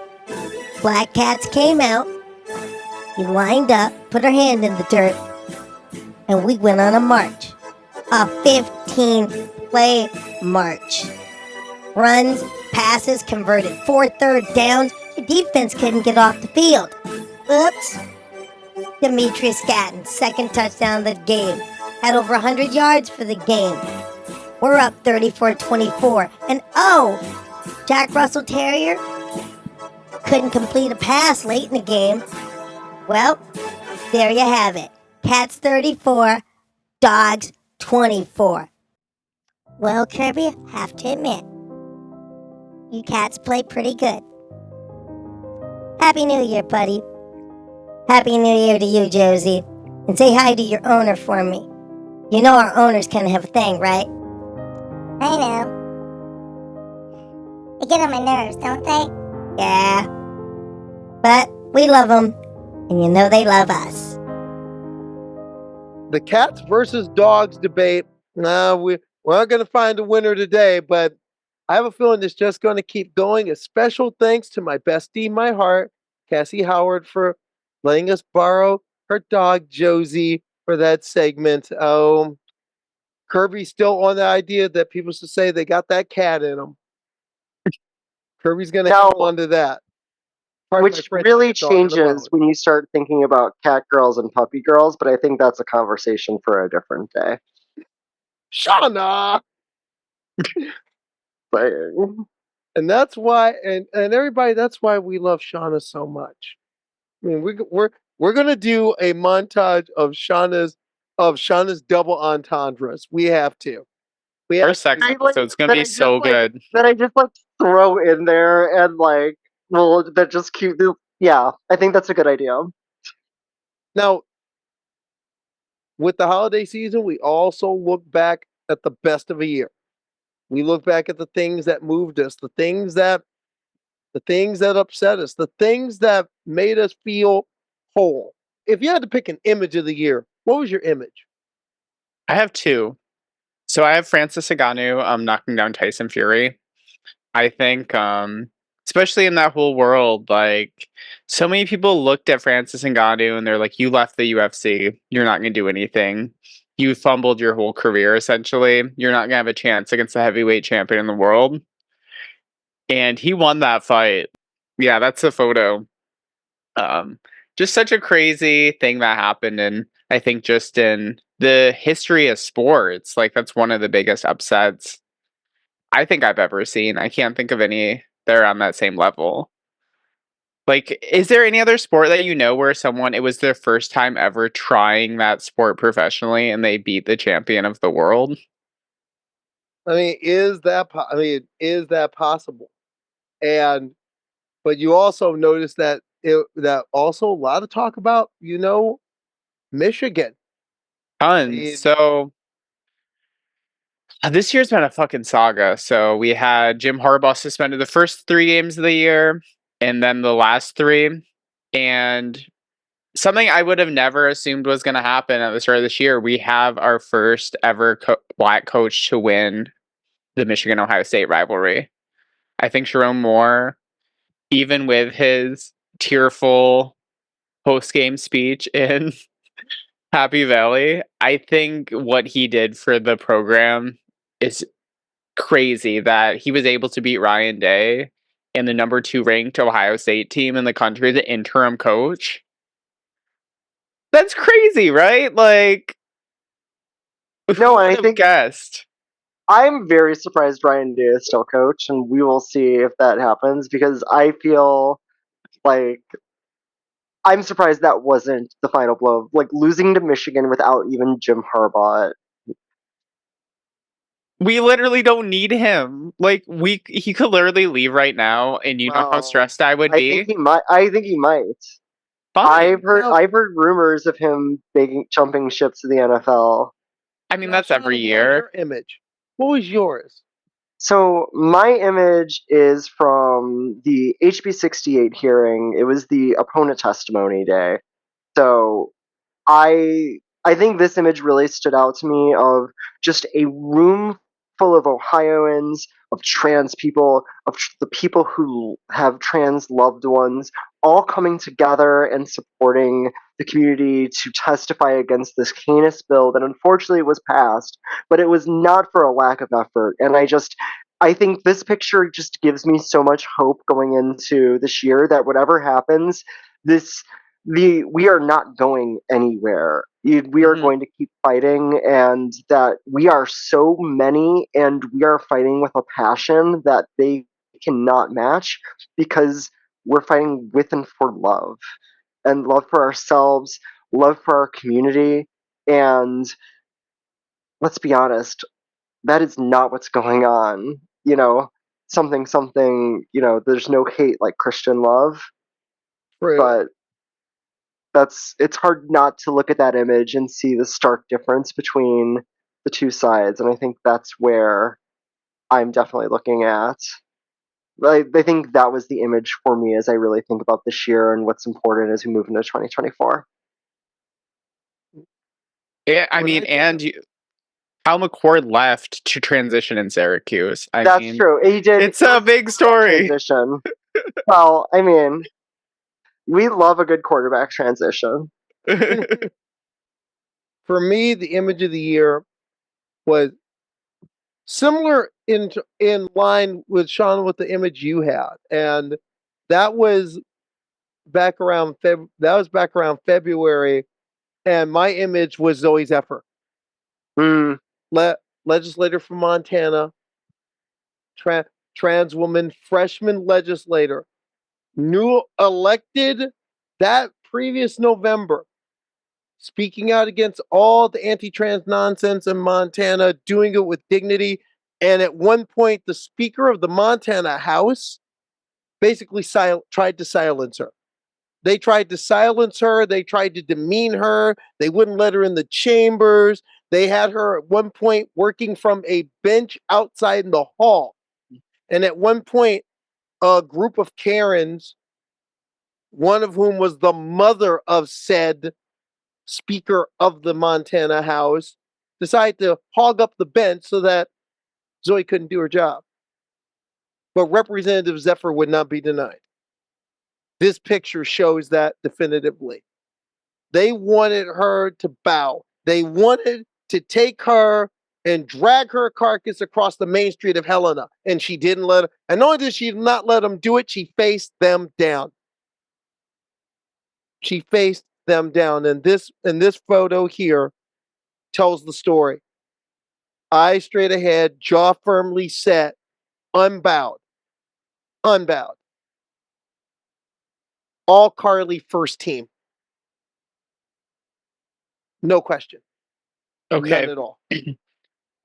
Black Cats came out. We lined up, put our hand in the dirt, and we went on a march. A 15-play march. Runs, passes, converted 4 third downs. Your defense couldn't get off the field. Oops. Demetrius Scatton, 2nd touchdown of the game. Had over 100 yards for the game. We're up 34-24. And Jack Russell Terrier couldn't complete a pass late in the game. Well, there you have it. Cats 34, dogs 24. Well, Kirby, I have to admit, you cats play pretty good. Happy New Year, buddy. Happy New Year to you, Josie. And say hi to your owner for me. You know our owners kind of have a thing, right? I know. They get on my nerves, don't they? Yeah. But we love them, and you know they love us. The cats versus dogs debate. We're not going to find a winner today, but I have a feeling it's just going to keep going. A special thanks to my bestie in my heart, Cassie Howard, for letting us borrow her dog, Josie, for that segment. Kirby's still on the idea that people should say they got that cat in them. Kirby's going to hang on to that. Which really changes when you start thinking about cat girls and puppy girls, but I think that's a conversation for a different day. Shauna! And that's why, and everybody, that's why we love Shauna so much. I mean, we're gonna do a montage of Shauna's double entendres. We have to. We Our have sex to. episode's gonna be so good. That I just like throw in there and like, well, that just cute. Yeah, I think that's a good idea. Now, with the holiday season, we also look back at the best of a year. We look back at the things that moved us, the things that upset us, the things that made us feel whole. If you had to pick an image of the year, what was your image? I have two. So I have Francis Ngannou knocking down Tyson Fury. I think especially in that whole world, like so many people looked at Francis Ngannou and they're like, you left the UFC, you're not gonna do anything. You fumbled your whole career essentially. You're not gonna have a chance against the heavyweight champion in the world. And he won that fight. Yeah, that's a photo. Um, just such a crazy thing that happened, and I think just in the history of sports, like that's one of the biggest upsets I think I've ever seen. I can't think of any that are on that same level. Like, is there any other sport that you know where someone it was their first time ever trying that sport professionally and they beat the champion of the world? I mean, is that possible? And but you also notice that that also a lot of talk about, Michigan. Tons. So this year's been a fucking saga. So we had Jim Harbaugh suspended the first 3 games of the year and then the last 3. And something I would have never assumed was going to happen at the start of this year. We have our first ever black coach to win the Michigan-Ohio State rivalry. I think Sharon Moore, even with his tearful post-game speech in Happy Valley, I think what he did for the program is crazy that he was able to beat Ryan Day and the number 2 ranked Ohio State team in the country, the interim coach. That's crazy, right? Like, No, I think guessed. I'm very surprised Ryan Day is still coach, and we will see if that happens because I feel like I'm surprised that wasn't the final blow. Like losing to Michigan without even Jim Harbaugh. We literally don't need him. Like he could literally leave right now, and you know how stressed I would be. I think he might. Fine. I've heard rumors of him jumping ship to the NFL. I mean, that's every year. Your image. What was yours? So my image is from the HB 68 hearing. It was the opponent testimony day. So I think this image really stood out to me of just a room full of Ohioans, of trans people, of the people who have trans loved ones, all coming together and supporting the community to testify against this heinous bill that unfortunately was passed, but it was not for a lack of effort. And I think this picture just gives me so much hope going into this year that whatever happens, we are not going anywhere. We are going to keep fighting, and that we are so many, and we are fighting with a passion that they cannot match because we're fighting with and for love, and love for ourselves, love for our community, and let's be honest, that is not what's going on. Something, there's no hate like Christian love. True. But it's hard not to look at that image and see the stark difference between the two sides, and I think that's where I'm definitely looking at. I think that was the image for me as I really think about this year and what's important as we move into 2024. Yeah, I mean, and Al McCord left to transition in Syracuse. That's true. He did. It's a big story. Transition. Well, I mean, we love a good quarterback transition. For me, the image of the year was similar in line with Sean with the image you had, and that was back around February, and my image was Zoe Zephyr, legislator from Montana, trans woman, freshman legislator, new elected that previous November, speaking out against all the anti-trans nonsense in Montana, doing it with dignity. And at one point, the Speaker of the Montana House basically tried to silence her. They tried to silence her. They tried to demean her. They wouldn't let her in the chambers. They had her at one point working from a bench outside in the hall. And at one point, a group of Karens, one of whom was the mother of said Speaker of the Montana House, decided to hog up the bench so that Zoe couldn't do her job. But Representative Zephyr would not be denied. This picture shows that definitively. They wanted her to bow. They wanted to take her and drag her carcass across the main street of Helena. And she didn't let her. And not only did she not let them do it, she faced them down. She faced them down. And this photo here tells the story. Eyes straight ahead, jaw firmly set, unbowed. Unbowed. All-Karleigh first team. No question. Okay. None at all.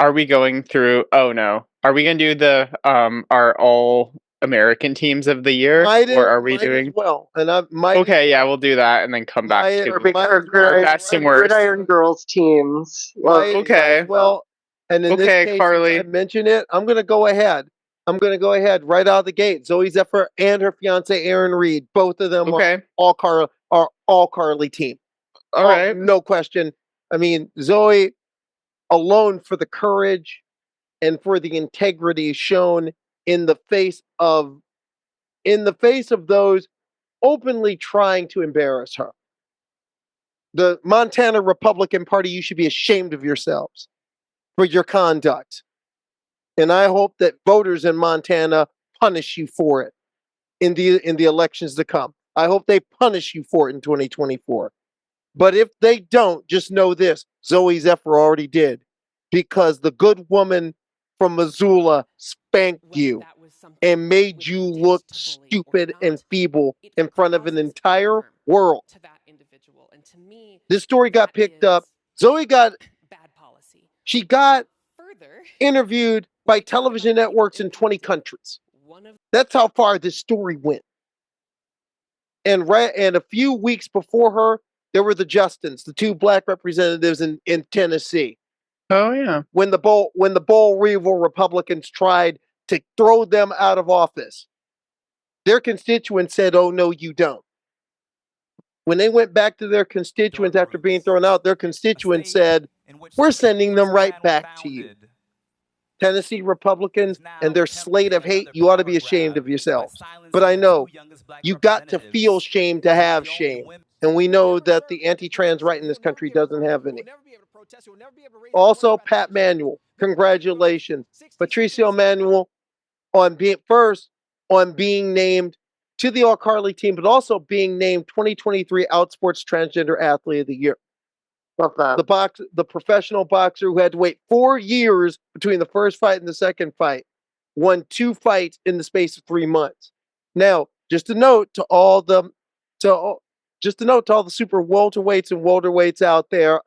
Are we going through? Oh no. Are we gonna do the our all American teams of the year, or are we doing? Well, and I might. Okay, yeah, we'll do that and then come back to Our best and worst. Gridiron Girls teams. Okay. Well, and in this case, Karleigh. I mentioned it. I'm going to go ahead. Right out of the gate. Zoe Zephyr and her fiance Aaron Reed, both of them are all-Karleigh team. All right. No question. I mean, Zoe alone for the courage and for the integrity shown in the face of those openly trying to embarrass her. The Montana Republican Party, you should be ashamed of yourselves for your conduct. And I hope that voters in Montana punish you for it in the elections to come. I hope they punish you for it in 2024. But if they don't, just know this, Zoe Zephyr already did, because the good woman from Missoula spanked you and made you look stupid and feeble in front of an entire world. This story got picked up. Zoe got interviewed by television networks in 20 countries. That's how far this story went. And a few weeks before her, there were the Justins, the two black representatives in Tennessee. Oh yeah. When the Boll Weevil Republicans tried to throw them out of office, their constituents said, "Oh no, you don't." When they went back to their constituents after being thrown out, their constituents said, "We're sending them right back to you." Tennessee Republicans and their slate of hate, you ought to be ashamed of yourselves. But I know you got to feel shame to have shame. And we know that the anti-trans right in this country doesn't have any. Also, Pat Manuel, congratulations. Patricio Manuel on being named to the All-Karleigh team, but also being named 2023 Outsports Transgender Athlete of the Year. Love that. The professional boxer who had to wait 4 years between the first fight and the second fight won 2 fights in the space of 3 months. Now, just a note to all the super welterweights and welterweights out there,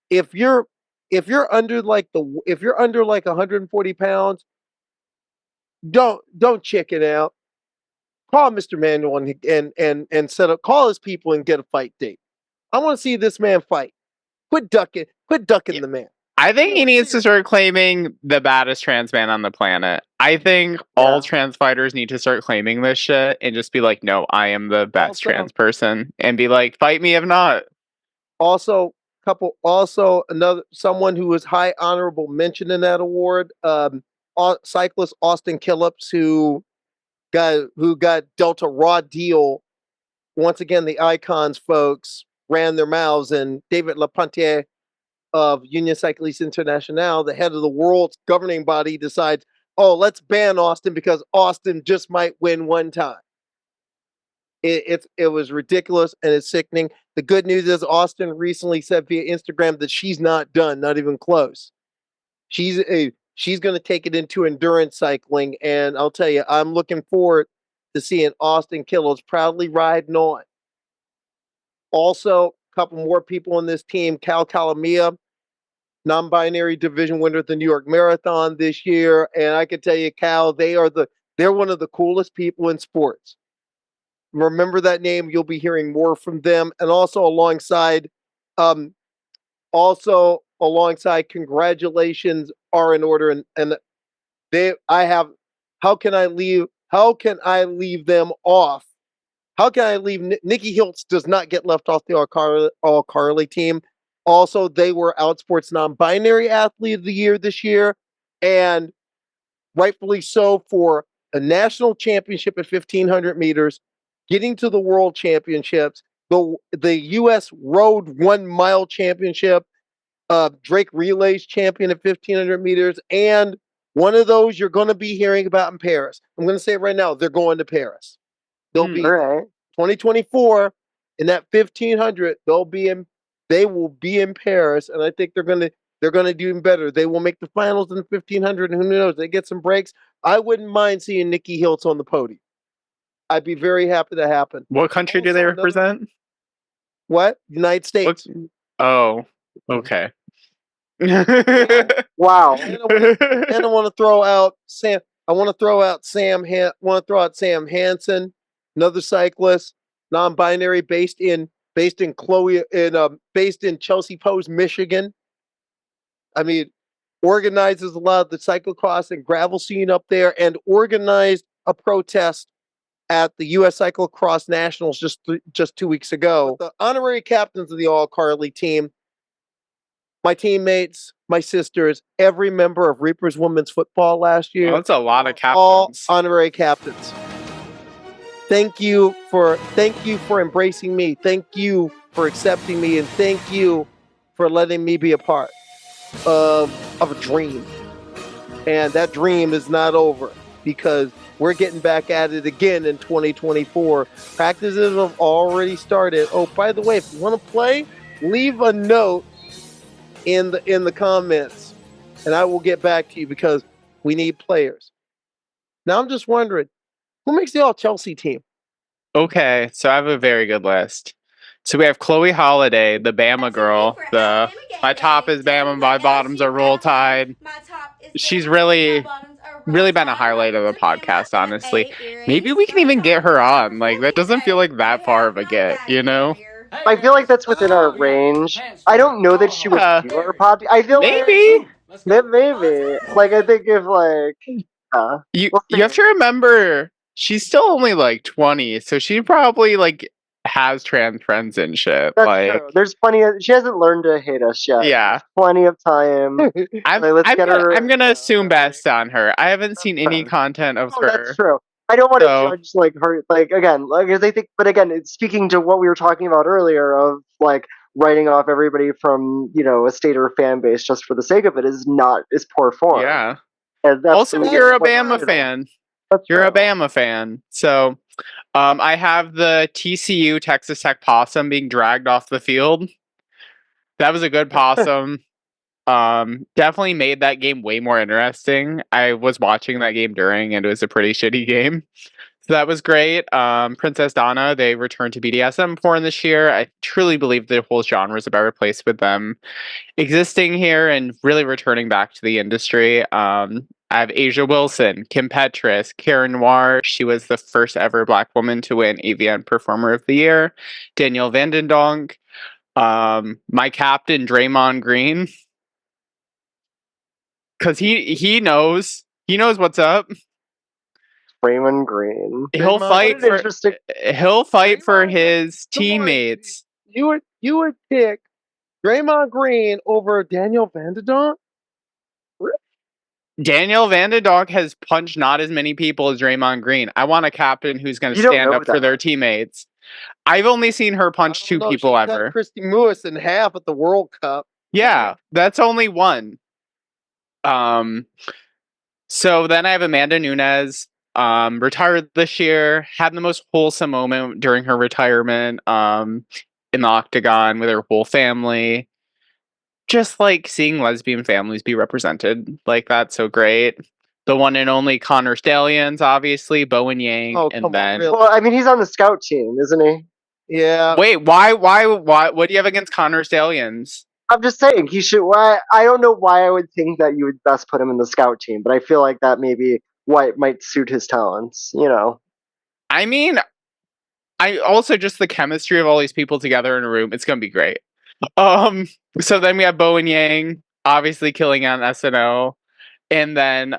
if you're under like 140 pounds, don't chicken out. Call Mr. Manuel and call his people and get a fight date. I want to see this man fight. Quit ducking the man. I think he needs to start claiming the baddest trans man on the planet. I think all trans fighters need to start claiming this shit and just be like, no, I am the best trans person, and be like, fight me if not. Someone who was high honorable mention in that award, cyclist Austin Killips, who got dealt a raw deal. Once again, the Icons folks ran their mouths, and David Lapontier of Union Cycliste Internationale, the head of the world's governing body, decides, oh, let's ban Austin because Austin just might win one time. It was ridiculous and it's sickening. The good news is Austin recently said via Instagram that she's not done, not even close. She's going to take it into endurance cycling, and I'll tell you, I'm looking forward to seeing Austin Killips proudly riding on Also, a couple more people on this team. Karleigh, non-binary division winner at the New York Marathon this year. And I can tell you, Cal, they're one of the coolest people in sports. Remember that name. You'll be hearing more from them. And also alongside, congratulations are in order. And how can I leave them off? How can I leave? Nikki Hiltz does not get left off the All-Karleigh team. Also, they were Outsports non-binary athlete of the year this year, and rightfully so for a national championship at 1,500 meters, getting to the world championships, the U.S. Road 1 mile championship, Drake Relays champion at 1,500 meters, and one of those you're going to be hearing about in Paris. I'm going to say it right now. They're going to Paris. They'll be 2024 in that 1,500. They will be in Paris, and I think they're going to do even better. They will make the finals in the 1,500, and who knows? They get some breaks. I wouldn't mind seeing Nikki Hiltz on the podium. I'd be very happy to happen. What country do they represent? What? United States. Oh, okay. Wow. And I want to throw out Sam. I want to throw out Sam Hansen, another cyclist, non-binary, based in Chelsea Post, Michigan. I mean, organizes a lot of the cyclocross and gravel scene up there, and organized a protest at the U.S. Cyclocross Nationals just 2 weeks ago. But the honorary captains of the All-Karleigh team, my teammates, my sisters, every member of Reapers Women's Football last year. Well, that's a lot of captains. All honorary captains. Thank you for embracing me. Thank you for accepting me, and thank you for letting me be a part of a dream. And that dream is not over, because we're getting back at it again in 2024. Practices have already started. Oh, by the way, if you want to play, leave a note in the comments, and I will get back to you, because we need players. Now I'm just wondering, who makes the All-Chelsea team? Okay, so I have a very good list. So we have Chloe Holiday, the Bama girl. My top is Bama, my bottoms are Roll Tide. She's really been a highlight of the podcast, honestly. Maybe we can even get her on. Like, that doesn't feel like that far of a get, you know? I feel like that's within our range. I don't know that she would do our podcast. I feel maybe. Maybe. Like, I think if, like... you have to remember, she's still only, like, 20, so she probably, like, has trans friends and shit. That's like, true. There's plenty of... She hasn't learned to hate us yet. Yeah. There's plenty of time. I'm gonna assume best on her. I haven't seen any content of her. That's true. I don't want to judge, like, her, like, again, like, because I think, but again, it's speaking to what we were talking about earlier of, like, writing off everybody from, you know, a state or fan base just for the sake of it is poor form. Yeah. And that's also, you're a Bama fan. You're a Bama fan. So, I have the TCU Texas Tech possum being dragged off the field. That was a good possum. Definitely made that game way more interesting. I was watching that game during, and it was a pretty shitty game. So that was great. Princess Donna, they returned to BDSM porn this year. I truly believe the whole genre is a better place with them existing here and really returning back to the industry. I have Asia Wilson, Kim Petras, Karen Noir. She was the first ever Black woman to win AVN Performer of the Year. Danielle Vandendonk. My captain, Draymond Green. Because he knows what's up. Raymond Green. He'll fight for his teammates. You would pick Draymond Green over Danielle Vandendonk? Danielle Vandendonk has punched not as many people as Draymond Green. I want a captain who's going to stand up for their teammates. I've only seen her punch two people ever. Cut Christy Lewis in half at the World Cup. Yeah, that's only one. So then I have Amanda Nunes, retired this year, had the most wholesome moment during her retirement, in the octagon with her whole family. Just like seeing lesbian families be represented, like that's so great. The one and only Connor Stallions, obviously, Bowen Yang, and then well, I mean, he's on the scout team, isn't he? Yeah. Wait, why? What do you have against Connor Stallions? I'm just saying he should. Why I don't know why I would think that you would best put him in the scout team, but I feel like that maybe what might suit his talents. I mean, I also just the chemistry of all these people together in a room. It's gonna be great. So then we have Bo and Yang, obviously killing on SNL, and then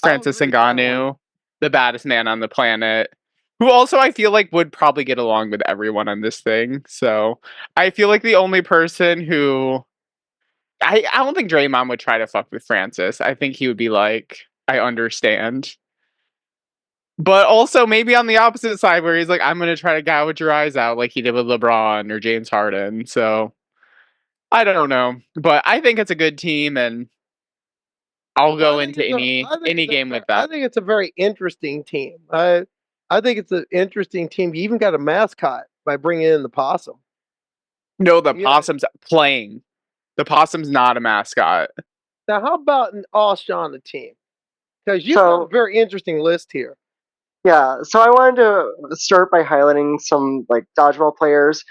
Francis Ngannou, the baddest man on the planet, who also I feel like would probably get along with everyone on this thing. So I feel like the only person who I don't think Draymond would try to fuck with Francis. I think he would be like, I understand. But also maybe on the opposite side where he's like, I'm gonna try to gouge your eyes out like he did with LeBron or James Harden. So I don't know. But I think it's a good team and I'll go into any game with I that. think it's a very interesting team. I think it's an interesting team. You even got a mascot by bringing in the possum. No, the possum's playing. The possum's not a mascot. Now, how about an All-Shauna team? Because you have a very interesting list here. Yeah, so I wanted to start by highlighting some dodgeball players.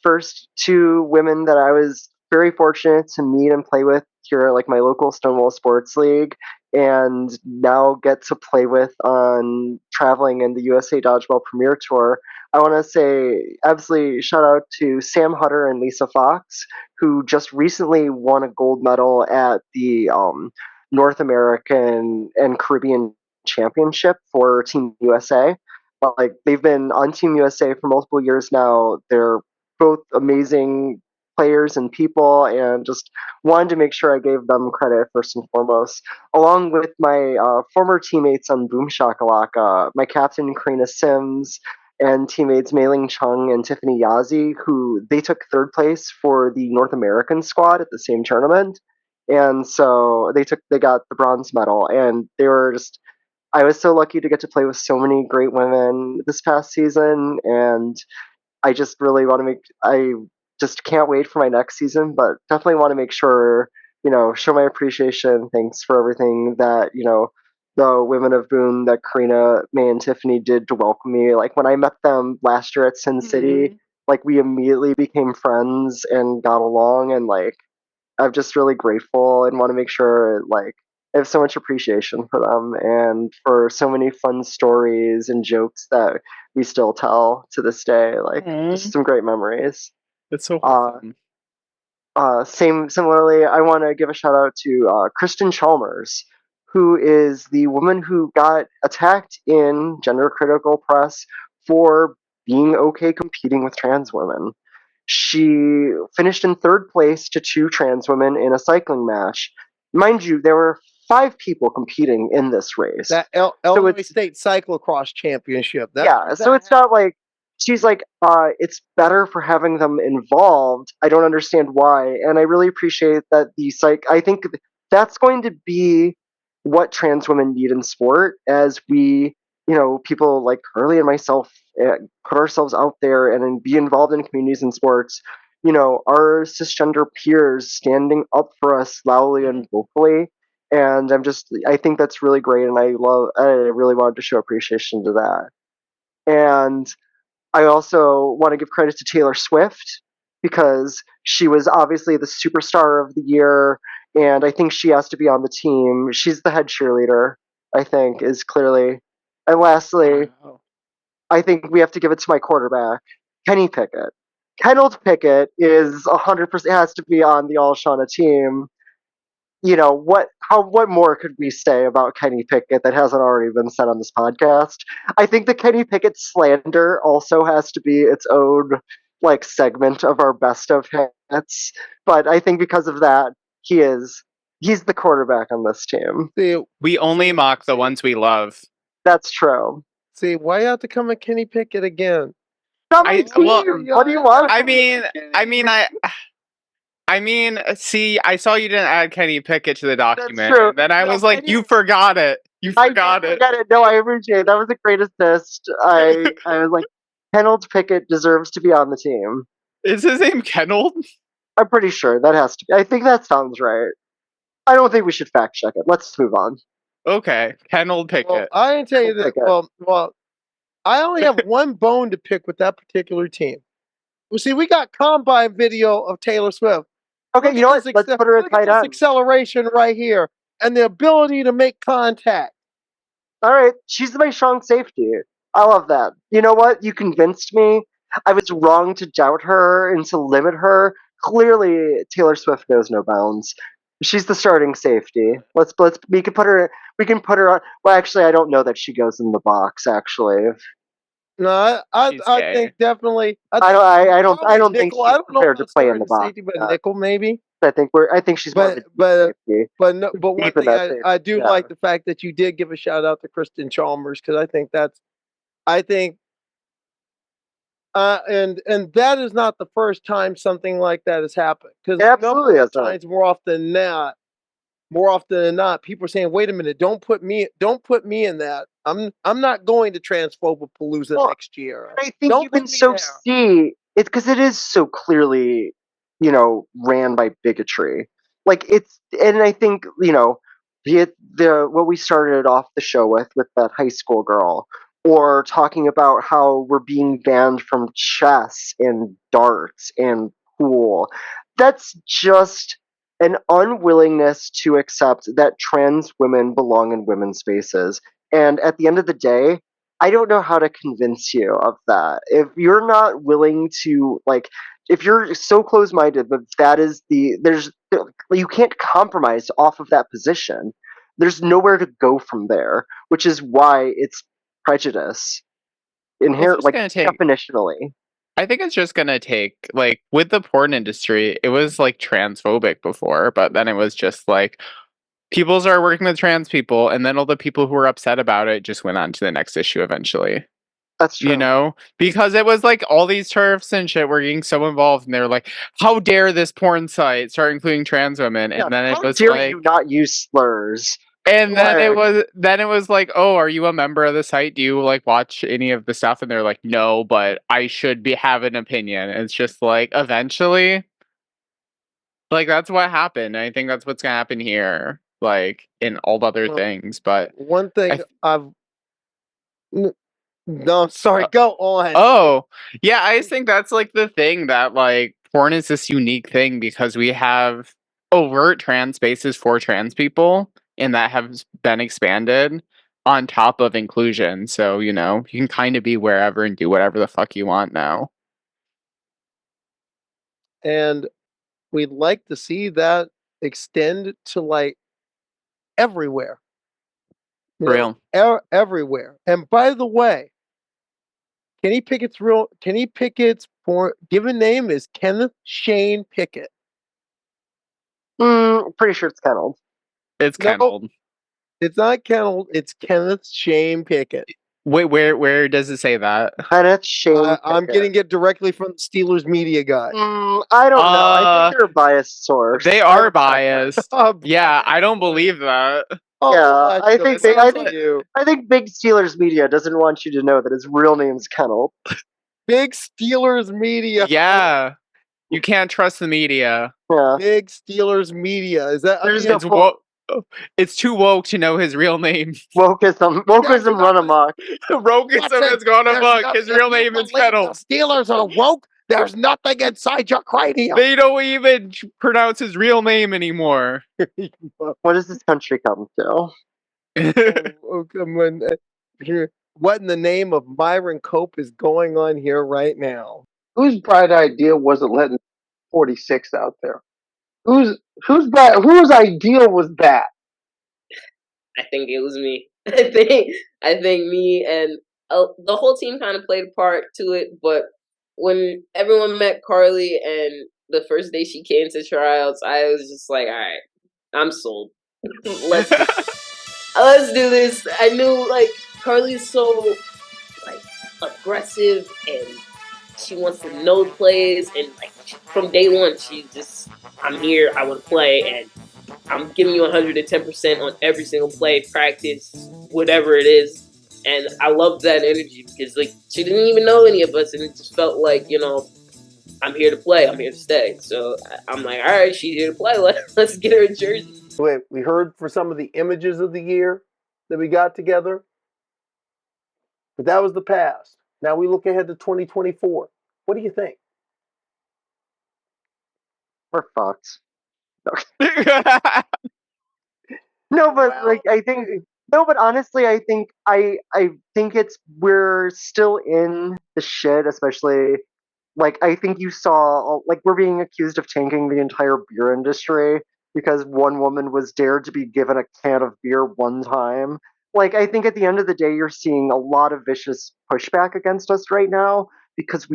First, two women that I was very fortunate to meet and play with here at my local Stonewall Sports League, and now get to play with on traveling in the USA Dodgeball Premier Tour. I want to say absolutely shout out to Sam Hutter and Lisa Fox, who just recently won a gold medal at the North American and Caribbean Championship for Team USA. They've been on Team USA for multiple years now. They're both amazing players and people, and just wanted to make sure I gave them credit first and foremost. Along with my former teammates on Boom Shakalaka, my captain Karina Sims, and teammates Mei-Ling Chung and Tiffany Yazzie, who they took third place for the North American squad at the same tournament. And so they got the bronze medal, and they were just I was so lucky to get to play with so many great women this past season, and I just really want to I just can't wait for my next season, but definitely want to make sure, show my appreciation. Thanks for everything that, the women of Boone, that Karina, May, and Tiffany did to welcome me. When I met them last year at Sin City, we immediately became friends and got along, and I'm just really grateful and want to make sure I have so much appreciation for them and for so many fun stories and jokes that we still tell to this day. Just some great memories. It's so awesome. Similarly, I want to give a shout out to Kristen Chalmers, who is the woman who got attacked in gender critical press for being okay competing with trans women. She finished in third place to two trans women in a cycling match. Mind you, there were 5 people competing in this race. That Illinois State Cyclocross Championship. So it's not like she's like, it's better for having them involved. I don't understand why, and I really appreciate that I think that's going to be what trans women need in sport as we, people like Karleigh and myself put ourselves out there and be involved in communities and sports. Our cisgender peers standing up for us loudly and vocally. And I think that's really great, and I really wanted to show appreciation to that. And I also want to give credit to Taylor Swift, because she was obviously the superstar of the year, and I think she has to be on the team. She's the head cheerleader, I think, is clearly. And lastly, I think we have to give it to my quarterback, Kenny Pickett. Kenneth Pickett is 100% has to be on the All-Shauna team. What more could we say about Kenny Pickett that hasn't already been said on this podcast? I think the Kenny Pickett slander also has to be its own segment of our best of hits. But I think because of that, he's the quarterback on this team. We only mock the ones we love. That's true. See, why you have to come at Kenny Pickett again? What do you want? I mean, see, I saw you didn't add Kenny Pickett to the document. That's true. Then I was like, you forgot it. You forgot it. I No, I appreciate it. That was the greatest assist. I was like, Kenneth Pickett deserves to be on the team. Is his name Kenneth? I'm pretty sure that has to be. I think that sounds right. I don't think we should fact check it. Let's move on. Okay, Kenneth Pickett. Well, I can tell you that. Well, I only have one bone to pick with that particular team. Well, see, we got combine video of Taylor Swift. Okay, you know what? Let's put her at Look at tight this end. acceleration right here and the ability to make contact. All right, she's my strong safety. I love that. You know what? You convinced me. I was wrong to doubt her and to limit her. Clearly, Taylor Swift knows no bounds. She's the starting safety. We can put her on. Well, actually, I don't know that she goes in the box. Actually, No, She's I gay. think definitely. I don't think nickel. she's I don't know prepared to about play in the starting box. safety, but Yeah. nickel maybe. I think she's more of a But safety. but no, but one Deep in thing that safety, I do yeah. like the fact that you did give a shout out to Kristen Chalmers because I think and that is not the first time something like that has happened because It absolutely number of isn't. times more often than not, people are saying, "Wait a minute, don't put me in that. I'm not going to Transphobapalooza Well, next year. I think Don't you can put me so there." see it because it is so clearly, ran by bigotry. Like and I think the what we started off the show with that high school girl, or talking about how we're being banned from chess and darts and pool. That's just an unwillingness to accept that trans women belong in women's spaces. And at the end of the day, I don't know how to convince you of that. If you're not willing to if you're so close-minded you can't compromise off of that position. There's nowhere to go from there, which is why it's prejudice It's inherent, just gonna take. definitionally. I think it's just gonna take with the porn industry. It was transphobic before, but then it was just people started working with trans people, and then all the people who were upset about it just went on to the next issue eventually. That's true. Because it was all these turfs and shit were getting so involved, and they were like, "How dare this porn site start including trans women?" And then it How was dare you not use slurs? and then it Like- was "Oh, are you a member of the site? Do you watch any of the stuff?" And they're like, "No, but I should have an opinion." And it's just eventually, that's what happened. I think that's what's gonna happen here, in all the other Well, things. But one thing no, sorry, go on. Oh, yeah, I just think that's the thing that porn is this unique thing because we have overt trans spaces for trans people and that have been expanded on top of inclusion. So, you can kind of be wherever and do whatever the fuck you want now. And we'd like to see that extend to everywhere. Real. Everywhere. And by the way, Kenny Pickett's given name is Kenneth Shane Pickett. Pretty sure it's kennelled. It's kennelled. It's not kennelled. It's Kenneth Shane Pickett. Wait, where does it say that? Kenneth Shane. I'm getting it directly from the Steelers media guy. I don't know. I think they're a biased source. They are biased. Yeah, I don't believe that. Yeah, I think big Steelers media doesn't want you to know that his real name's Kennel. Big Steelers media. Yeah, you can't trust the media. Yeah. Big Steelers media. Is that? It's too woke to know his real name. Wokeism run amok. Wokeism has gone amok. His real name is Kettle. The Steelers are woke. There's nothing inside your cranium. They don't even pronounce his real name anymore. What does this country come to? What in the name of Myron Cope is going on here right now? Whose bright idea was it letting 46 out there? Whose idea was that? I think it was me. I think me and the whole team kind of played a part to it, but when everyone met Karleigh and the first day she came to tryouts, I was just like, all right, I'm sold. Let's do this. I knew Karleigh's so aggressive and she wants to know the plays, and from day one she's just, I'm here, I want to play, and I'm giving you 110% on every single play, practice, whatever it is. And I loved that energy because she didn't even know any of us, and it just felt like, I'm here to play, I'm here to stay. So I'm like, all right, she's here to play. Let's get her a jersey. Wait, we heard for some of the images of the year that we got together. But that was the past. Now we look ahead to 2024. What do you think? We're fucked. No, but like I think no, but honestly, I think we're still in the shit, especially like I think you saw like we're being accused of tanking the entire beer industry because one woman was dared to be given a can of beer one time. Like I think at the end of the day, you're seeing a lot of vicious pushback against us right now because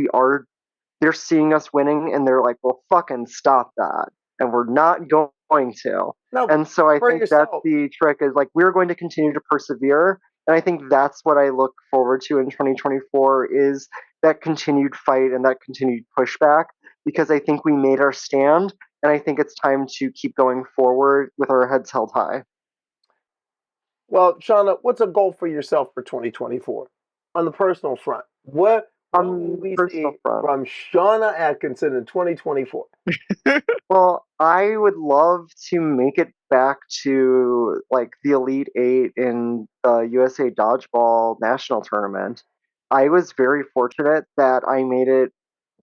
they're seeing us winning and they're like, well, fucking stop that. And we're not going to. No, And so I for think that's yourself. the trick is like, we're going to continue to persevere. And I think that's what I look forward to in 2024 is that continued fight and that continued pushback because I think we made our stand. And I think it's time to keep going forward with our heads held high. Well, Shauna, what's a goal for yourself for 2024 on the personal front? What will we see from Shauna Adkison in 2024? Well, I would love to make it back to like the Elite Eight in the USA Dodgeball National Tournament. I was very fortunate that I made it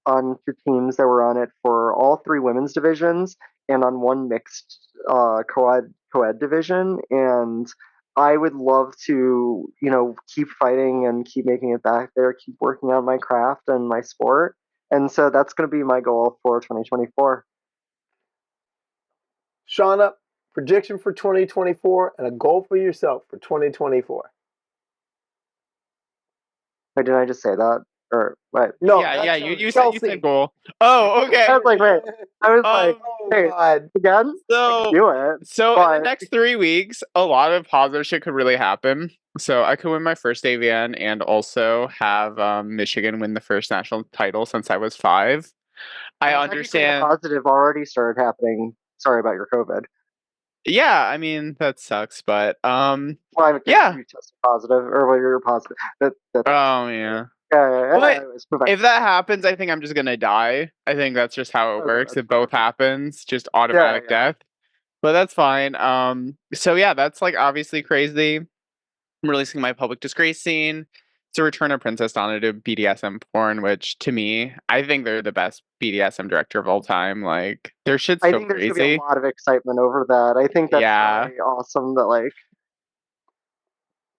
on the teams that were on it for all three women's divisions and on one mixed co-ed division. And I would love to, keep fighting and keep making it back there, keep working on my craft and my sport. And so that's going to be my goal for 2024. Shauna, prediction for 2024 and a goal for yourself for 2024. Wait, did I just say that? Or what? No, yeah. You said goal. Oh, okay. I was like, wait. I was like, hey, God. again? So, do it. So in the next 3 weeks, a lot of positive shit could really happen. So I could win my first AVN and also have Michigan win the first national title since I was 5. I understand. Positive already started happening. Sorry about your COVID. Yeah, I mean that sucks, but well, yeah. You tested positive, or well, you're positive. Oh yeah. But if that happens, I think I'm just gonna die. I think that's just how it works. If both happens, just automatic death. But that's fine. So yeah, that's like obviously crazy. I'm releasing my public disgrace scene. It's a return of Princess Donna to BDSM porn, which to me, I think they're the best BDSM director of all time. Like their shit's so crazy. I think there's gonna be a lot of excitement over that. I think that's really awesome that like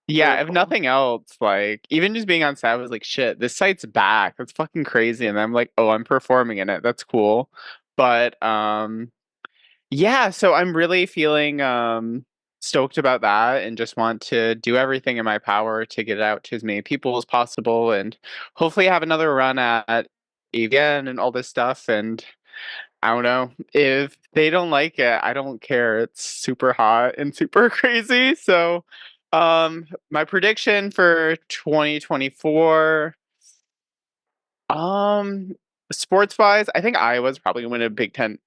yeah, if nothing else, like even just being on set, I was like, shit, this site's back. That's fucking crazy. And I'm like, oh, I'm performing in it. That's cool. But yeah, so I'm really feeling stoked about that and just want to do everything in my power to get it out to as many people as possible and hopefully have another run at AVN and all this stuff. And I don't know, if they don't like it, I don't care. It's super hot and super crazy. So my prediction for 2024, sports wise, I think Iowa's probably gonna win a Big Ten.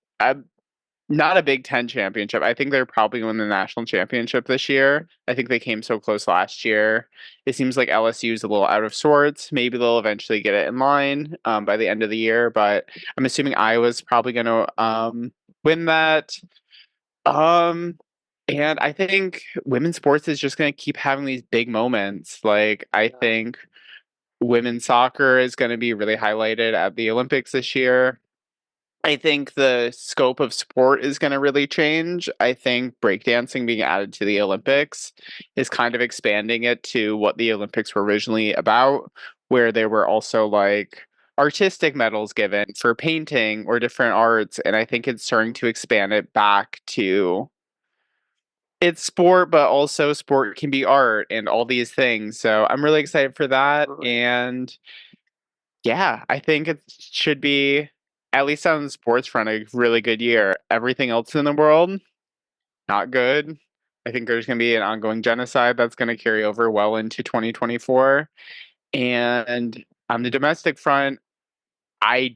Not a Big Ten championship. I think they're probably going to win the national championship this year. I think they came so close last year. It seems like LSU is a little out of sorts. Maybe they'll eventually get it in line by the end of the year, but I'm assuming Iowa's probably going to win that. And I think women's sports is just going to keep having these big moments. Like I think women's soccer is going to be really highlighted at the Olympics this year. I think the scope of sport is going to really change. I think breakdancing being added to the Olympics is kind of expanding it to what the Olympics were originally about, where there were also like artistic medals given for painting or different arts. And I think it's starting to expand it back to it's sport, but also sport can be art and all these things. So I'm really excited for that. And yeah, I think it should be, at least on the sports front, a really good year. Everything else in the world, not good. I think there's going to be an ongoing genocide that's going to carry over well into 2024. And on the domestic front, I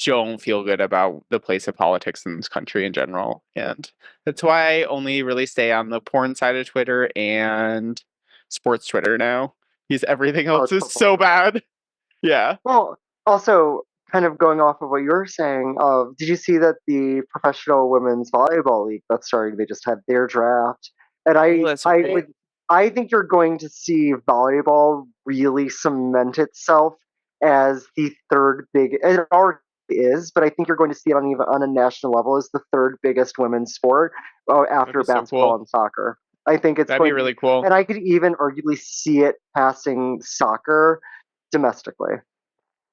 don't feel good about the place of politics in this country in general. And that's why I only really stay on the porn side of Twitter and sports Twitter now. Because everything else is so bad. Yeah. Well, also, kind of going off of what you were saying, did you see that the professional women's volleyball league that's starting? They just had their draft, and I would I think you're going to see volleyball really cement itself as the third big. It already is, but I think you're going to see it on a national level as the third biggest women's sport after That'd be so basketball cool. and soccer. I think it's That'd going be really cool. and I could even arguably see it passing soccer domestically.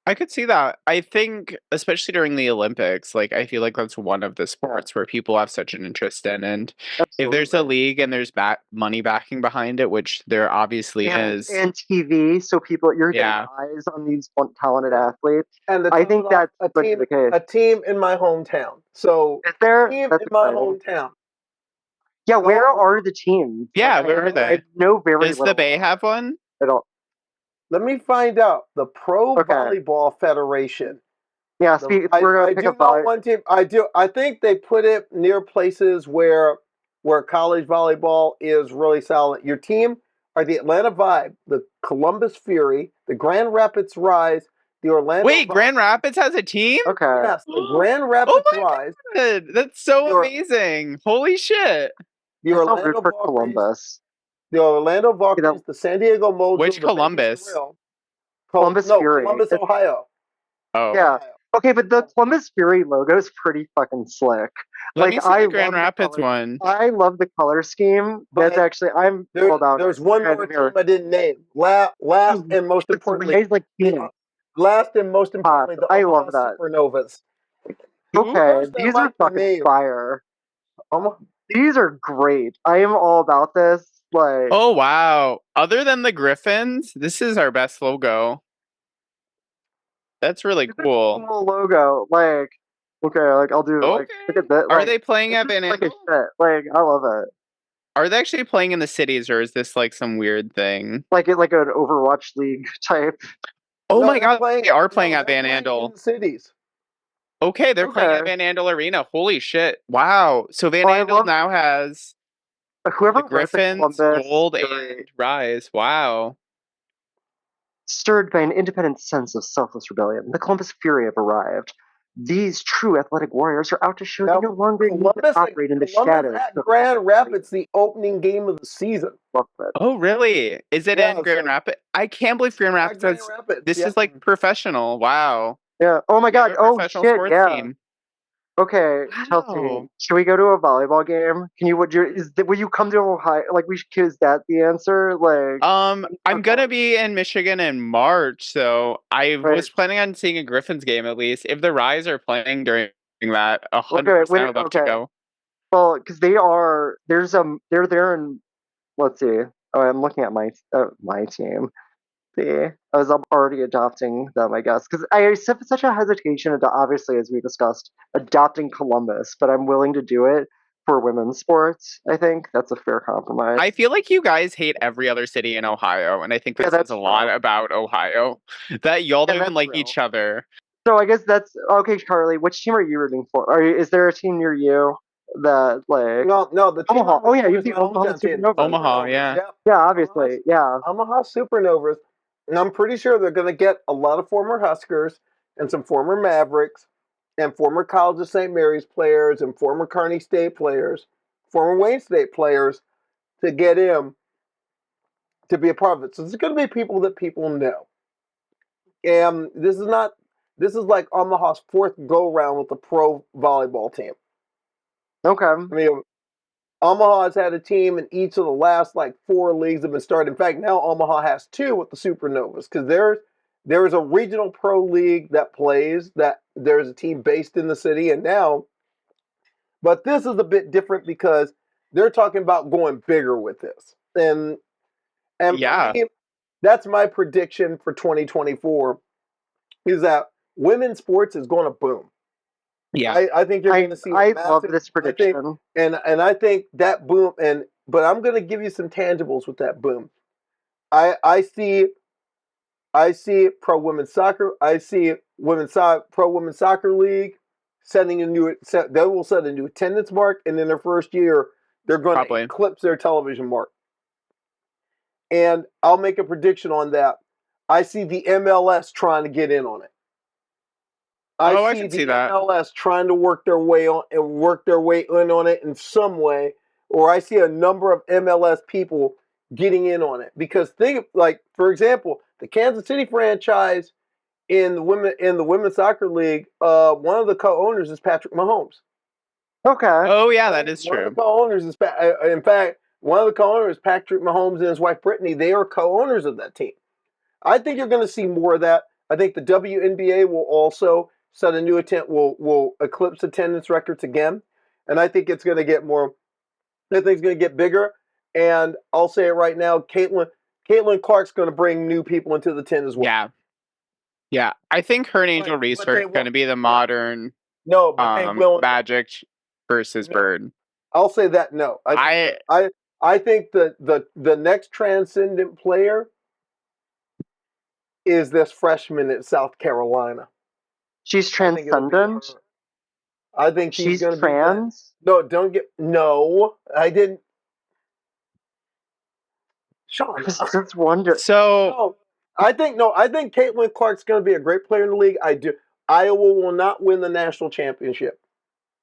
I could see that. I think, especially during the Olympics, like I feel like that's one of the sports where people have such an interest in. And if there's a league and there's money backing behind it, which there obviously is, and TV, so you're getting eyes on these talented athletes. And I think that's a team in my hometown. So is there a team that's in my exciting. hometown. Yeah, where are the teams? Yeah, where are they? I know very Does little. the Bay have one? I don't. Let me find out. The Pro Volleyball Federation. Yeah, I do know one team. I think they put it near places where college volleyball is really solid. Your team are the Atlanta Vibe, the Columbus Fury, the Grand Rapids Rise, the Orlando. Wait, Grand Rapids has a team? Okay. Yes, the Grand Rapids Rise. God, that's so amazing! Holy shit! The Orlando for Columbus. The Orlando Valkyries, the San Diego Mojo. Which Columbus? Columbus Fury. Columbus, Ohio. Oh. Yeah. Okay, but the Columbus Fury logo is pretty fucking slick. Let me see the Grand Rapids one. I love the color scheme. That's actually all about. There's one more team I didn't name. Last and most importantly, last and most importantly, the love that. Supernovas. Okay, these are fucking fire. These are great. I am all about this. Like, oh wow! Other than the Griffins, this is our best logo. That's really cool. Cool logo. Like, okay, like I'll do. Like, look at that. Are they playing at Van Andel? Like, I love it. Are they actually playing in the cities, or is this like some weird thing? Like an Overwatch League type. Oh my god, they are playing at Van Andel. In cities. Okay, they're playing at Van Andel Arena. Holy shit! Wow. So Van Andel now has whoever the Griffins, Gold, and Rise. Wow. Stirred by an independent sense of selfless rebellion, the Columbus Fury have arrived. These true athletic warriors are out to show they no longer need to operate in the shadows. At Grand Rapids, the opening game of the season. Oh, really? Is it in Grand Rapids? I can't believe Grand Rapids. This is like professional. Wow. Yeah. Oh my god. Oh shit. Yeah. Team. Okay, Chelsea. Should we go to a volleyball game? Can you? Will you come to Ohio? Like, is that the answer? Like, I'm gonna be in Michigan in March, so I was planning on seeing a Griffins game at least. If the Rise are playing during that, 100% I'd love to go. Well, because they're there in. Let's see. Oh, I'm looking at my team. I was already adopting them, I guess, because I have such a hesitation into, obviously, as we discussed, adopting Columbus, but I'm willing to do it for women's sports. I think that's a fair compromise. I feel like you guys hate every other city in Ohio, and I think that says a lot about Ohio, that y'all don't even like each other. So I guess that's okay, Karleigh. Which team are you rooting for? Is there a team near you that like? No, the team Omaha. Oh yeah, you the Omaha Supernovas. Omaha, yeah. Yeah, obviously, yeah. Omaha Supernovas. And I'm pretty sure they're going to get a lot of former Huskers and some former Mavericks and former College of St. Mary's players and former Kearney State players, former Wayne State players to get in to be a part of it. So it's going to be people that people know. And this is like Omaha's fourth go-round with the pro volleyball team. Okay. I mean, Omaha has had a team in each of the last like 4 leagues that have been started. In fact, now Omaha has 2 with the Supernovas because there is a regional pro league that plays, that there's a team based in the city, and now, but this is a bit different because they're talking about going bigger with this. And yeah, for me, that's my prediction for 2024 is that women's sports is going to boom. Yeah, I think you're going to see. I love this prediction, and I think that boom. But I'm going to give you some tangibles with that boom. I see pro women's soccer. I see pro women's soccer league setting a new. They will set a new attendance mark, and in their first year, they're going to eclipse their television mark. And I'll make a prediction on that. I see the MLS trying to get in on it. I can see that. MLS trying to work their way in on it in some way, or I see a number of MLS people getting in on it. Because think, like, for example, the Kansas City franchise in the women's soccer league, one of the co-owners is Patrick Mahomes. Okay. Oh yeah, that is One of true. the co-owners is, in fact, one of the co-owners, Patrick Mahomes and his wife Brittany, they are co-owners of that team. I think you're going to see more of that. I think the WNBA will also set a new will eclipse attendance records again, and I think it's going to get more. I think it's going to get bigger, and I'll say it right now: Caitlin Clark's going to bring new people into the tent as well. Yeah, yeah. I think her and Angel Reese are going to be the modern Magic versus Bird. I'll say that no. I think the next transcendent player is this freshman at South Carolina. She's transcendent. I think she's going to be trans. No, I didn't. Shauna. I was just wondering. So I think Caitlin Clark's going to be a great player in the league. I do. Iowa will not win the national championship.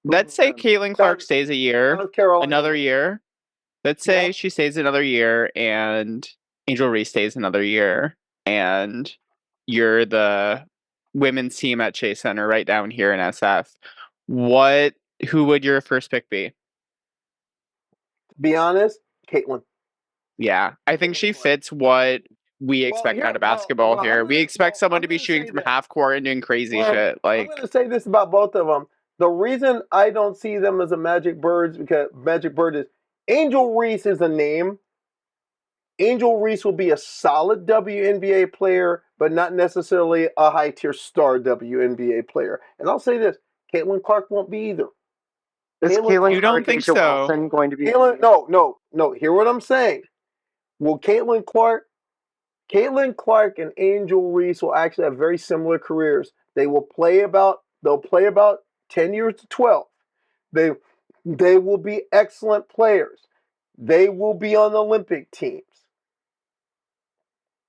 Let's say Caitlin Clark stays a year, another year. Let's say she stays another year, and Angel Reese stays another year, and you're the women's team at Chase Center right down here in SF. Who would your first pick be? To be honest, Caitlin. Yeah, I think she fits what we expect out of basketball here. We expect someone to be shooting from half court and doing crazy shit. Like, I'm going to say this about both of them. The reason I don't see them as a Magic Birds because Magic Bird is Angel Reese is a name. Angel Reese will be a solid WNBA player, but not necessarily a high-tier star WNBA player. And I'll say this, Caitlin Clark won't be either. Is Caitlin you don't think so? Wilson going to be? No. Hear what I'm saying. Will Caitlin Clark and Angel Reese will actually have very similar careers. They'll play about 10 years to 12. They will be excellent players. They will be on the Olympic teams.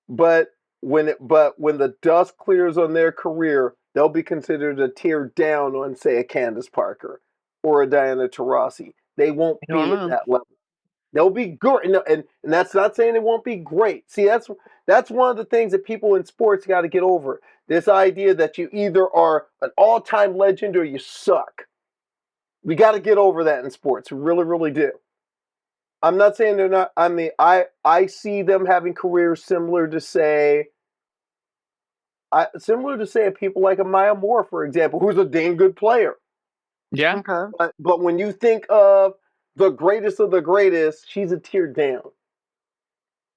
But when the dust clears on their career, they'll be considered a tier down on, say, a Candace Parker or a Diana Taurasi. They won't be at that level. They'll be good, and that's not saying they won't be great. See, that's one of the things that people in sports got to get over. This idea that you either are an all-time legend or you suck. We got to get over that in sports. We really, really do. I'm not saying they're not. I mean, I see them having careers similar to say people like a Maya Moore, for example, who's a dang good player. Yeah. Okay. But when you think of the greatest of the greatest, she's a tier down.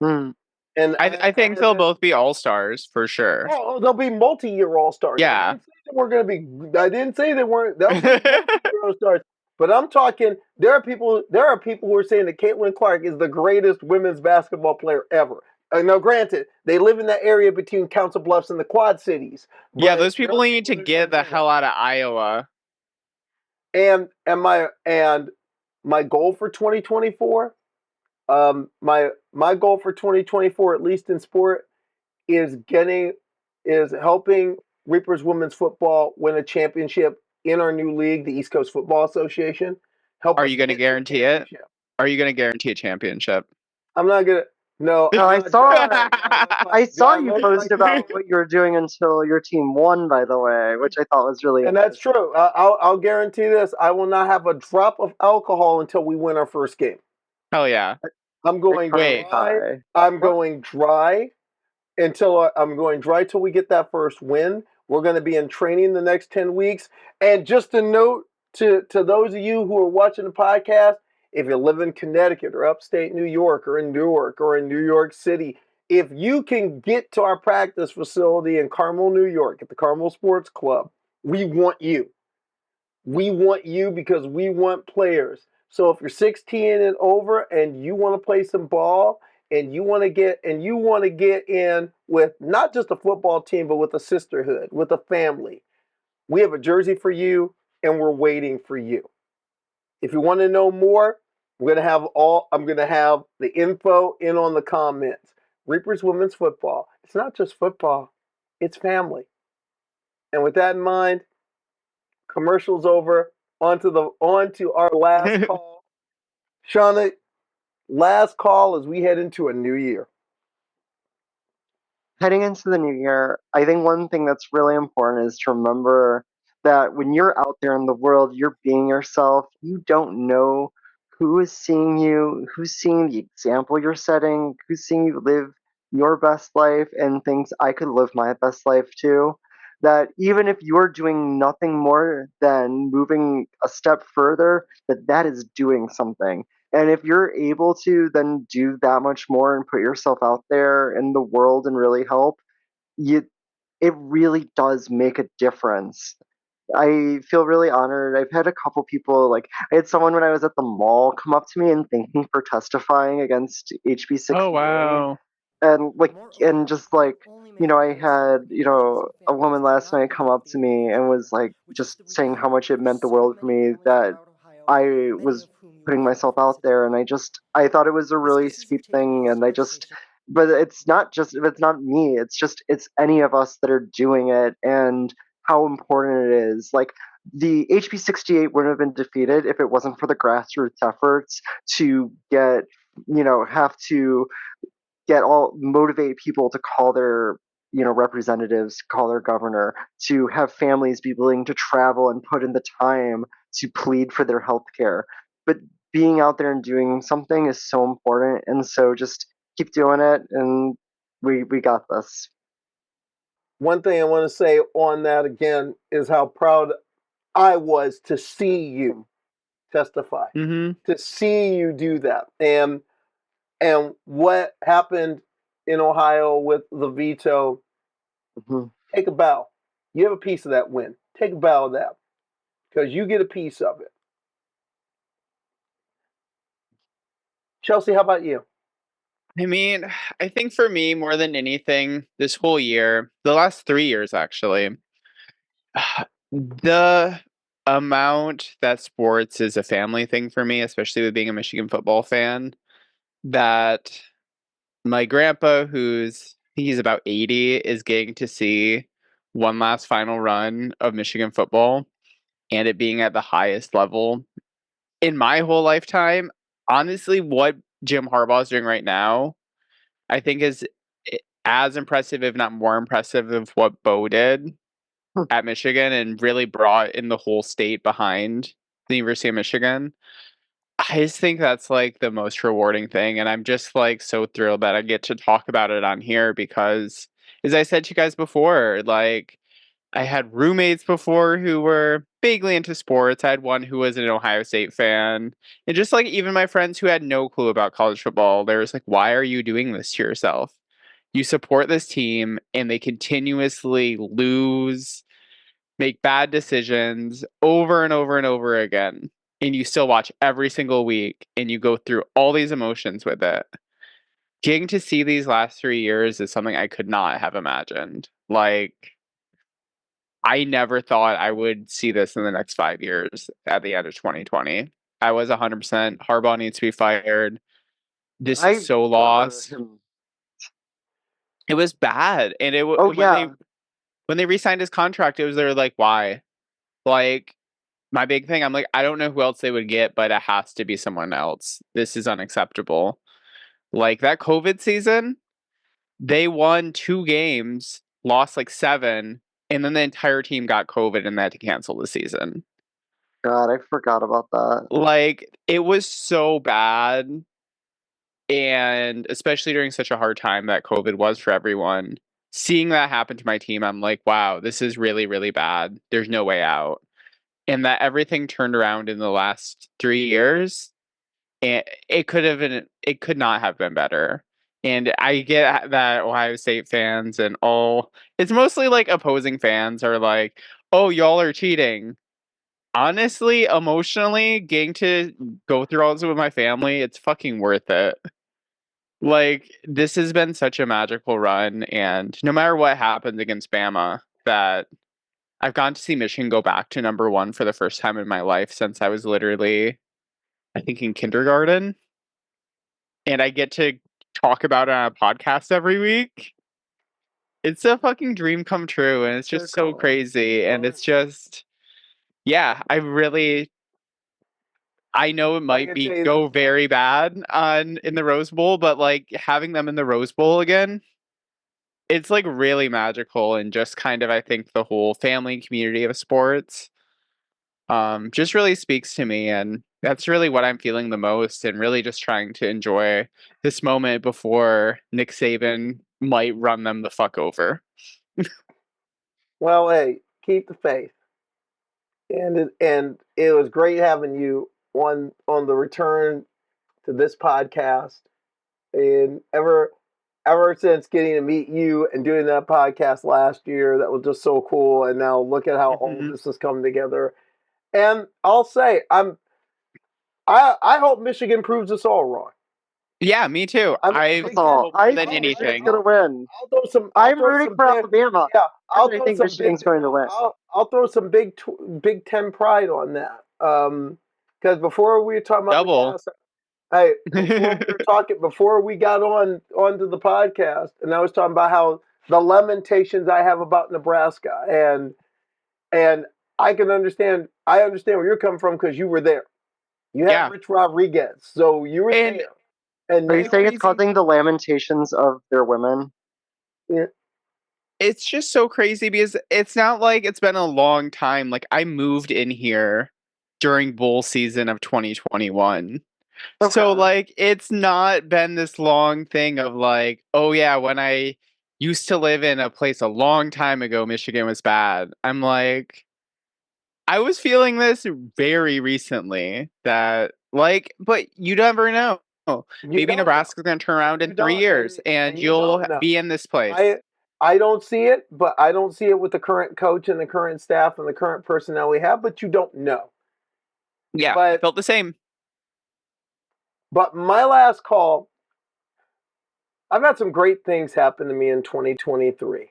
And I think they'll both be all-stars for sure. Oh, they'll be multi-year all-stars. Yeah. I didn't say they weren't. They'll be multi-year all-stars. But I'm talking. There are people who are saying that Caitlin Clark is the greatest women's basketball player ever. Now, granted, they live in that area between Council Bluffs and the Quad Cities. Yeah, those people need to get the hell out of Iowa. And my goal for 2024, my goal for 2024, at least in sport, is helping Reapers women's football win a championship in our new league, the East Coast Football Association. Are you going to guarantee it? Are you going to guarantee a championship? I'm not gonna. No, I saw you post about what you were doing until your team won, by the way, which I thought was really and that's true. I'll guarantee this: I will not have a drop of alcohol until we win our first game. Hell yeah! I'm going dry. I'm going dry till we get that first win. We're going to be in training the next 10 weeks. And just a note to those of you who are watching the podcast, if you live in Connecticut or upstate New York or in Newark or in New York City, if you can get to our practice facility in Carmel, New York at the Carmel Sports Club, we want you. We want you because we want players. So if you're 16 and over and you want to play some ball and you want to get in with not just a football team, but with a sisterhood, with a family, we have a jersey for you and we're waiting for you. If you want to know more, I'm going to have the info in on the comments. Reapers Women's Football. It's not just football. It's family. And with that in mind, commercials over. On to our last call. Shauna, last call as we head into a new year. Heading into the new year, I think one thing that's really important is to remember that when you're out there in the world, you're being yourself. You don't know who is seeing you, who's seeing the example you're setting, who's seeing you live your best life and thinks I could live my best life too. That even if you're doing nothing more than moving a step further, that is doing something. And if you're able to then do that much more and put yourself out there in the world and really help, you it really does make a difference. I feel really honored. I've had a couple people like I had someone when I was at the mall come up to me and thank me for testifying against HB68. Oh wow. And just like I had a woman last night come up to me and was like just saying how much it meant the world for me that I was putting myself out there, and I thought it was a really sweet thing, and but it's not me, it's any of us that are doing it, and how important it is. Like the HB68 wouldn't have been defeated if it wasn't for the grassroots efforts to have to motivate people to call their representatives, call their governor, to have families be willing to travel and put in the time to plead for their health care. But being out there and doing something is so important, and so just keep doing it, and we got this. One thing I want to say on that again is how proud I was to see you testify, to see you do that, and what happened in Ohio with the veto. Take a bow. You have a piece of that win. Take a bow of that because you get a piece of it. Chelsea, how about you? I mean, I think for me, more than anything, this whole year, the last 3 years actually, the amount that sports is a family thing for me, especially with being a Michigan football fan, that my grandpa, he's about 80, is getting to see one last final run of Michigan football and it being at the highest level in my whole lifetime. Honestly, what Jim Harbaugh is doing right now, I think is as impressive, if not more impressive, of what Bo did at Michigan and really brought in the whole state behind the University of Michigan. I just think that's like the most rewarding thing. And I'm just like so thrilled that I get to talk about it on here because, as I said to you guys before, like I had roommates before who were vaguely into sports. I had one who was an Ohio State fan. And just like even my friends who had no clue about college football, they was like, why are you doing this to yourself? You support this team and they continuously lose, make bad decisions over and over and over again. And you still watch every single week and you go through all these emotions with it. Getting to see these last 3 years is something I could not have imagined. Like, I never thought I would see this in the next 5 years at the end of 2020. I was 100% Harbaugh needs to be fired. This is so lost. It was bad. And when they re-signed his contract, it was they're like, why? Like, my big thing, I'm like, I don't know who else they would get, but it has to be someone else. This is unacceptable. Like that COVID season, they won 2 games, lost like 7, and then the entire team got COVID and they had to cancel the season. God, I forgot about that. Like, it was so bad. And especially during such a hard time that COVID was for everyone. Seeing that happen to my team, I'm like, wow, this is really, really bad. There's no way out. And that everything turned around in the last 3 years, and it could not have been better. And I get that Ohio State fans and it's mostly like opposing fans are like, oh, y'all are cheating. Honestly, emotionally, getting to go through all this with my family, it's fucking worth it. Like, this has been such a magical run, and no matter what happens against Bama, that I've gotten to see Michigan go back to number 1 for the first time in my life since I was literally, I think, in kindergarten. And I get to talk about it on a podcast every week. It's a fucking dream come true, and it's just so crazy. And it's just, yeah, I know it might go very bad in the Rose Bowl, but like having them in the Rose Bowl again, it's like really magical and just kind of I think the whole family community of sports just really speaks to me, and that's really what I'm feeling the most, and really just trying to enjoy this moment before Nick Saban might run them the fuck over. Well, hey, keep the faith. And it was great having you on the return to this podcast. And ever since getting to meet you and doing that podcast last year, that was just so cool. And now look at how all this has come together. And I'll say, I hope Michigan proves us all wrong. Yeah, me too. I more think than anything. Michigan's gonna win. I'm rooting for Alabama. Yeah, I think Michigan's going to win. I'll throw some Big Ten pride on that. Because before we were talking about double. Before we got onto the podcast, and I was talking about how the lamentations I have about Nebraska, and I can understand. I understand where you're coming from because you were there. You had Rich Rodriguez, so you were there. And are you saying it's causing the lamentations of their women? Yeah. It's just so crazy because it's not like it's been a long time. Like I moved in here during bowl season of 2021. Okay. So like it's not been this long thing of like, oh yeah, when I used to live in a place a long time ago, Michigan was bad. I'm like, I was feeling this very recently that like, but you never know. Maybe Nebraska's going to turn around in 3 years and you'll be in this place. I don't see it, but I don't see it with the current coach and the current staff and the current personnel we have, but you don't know. Yeah, I felt the same. But my last call, I've had some great things happen to me in 2023.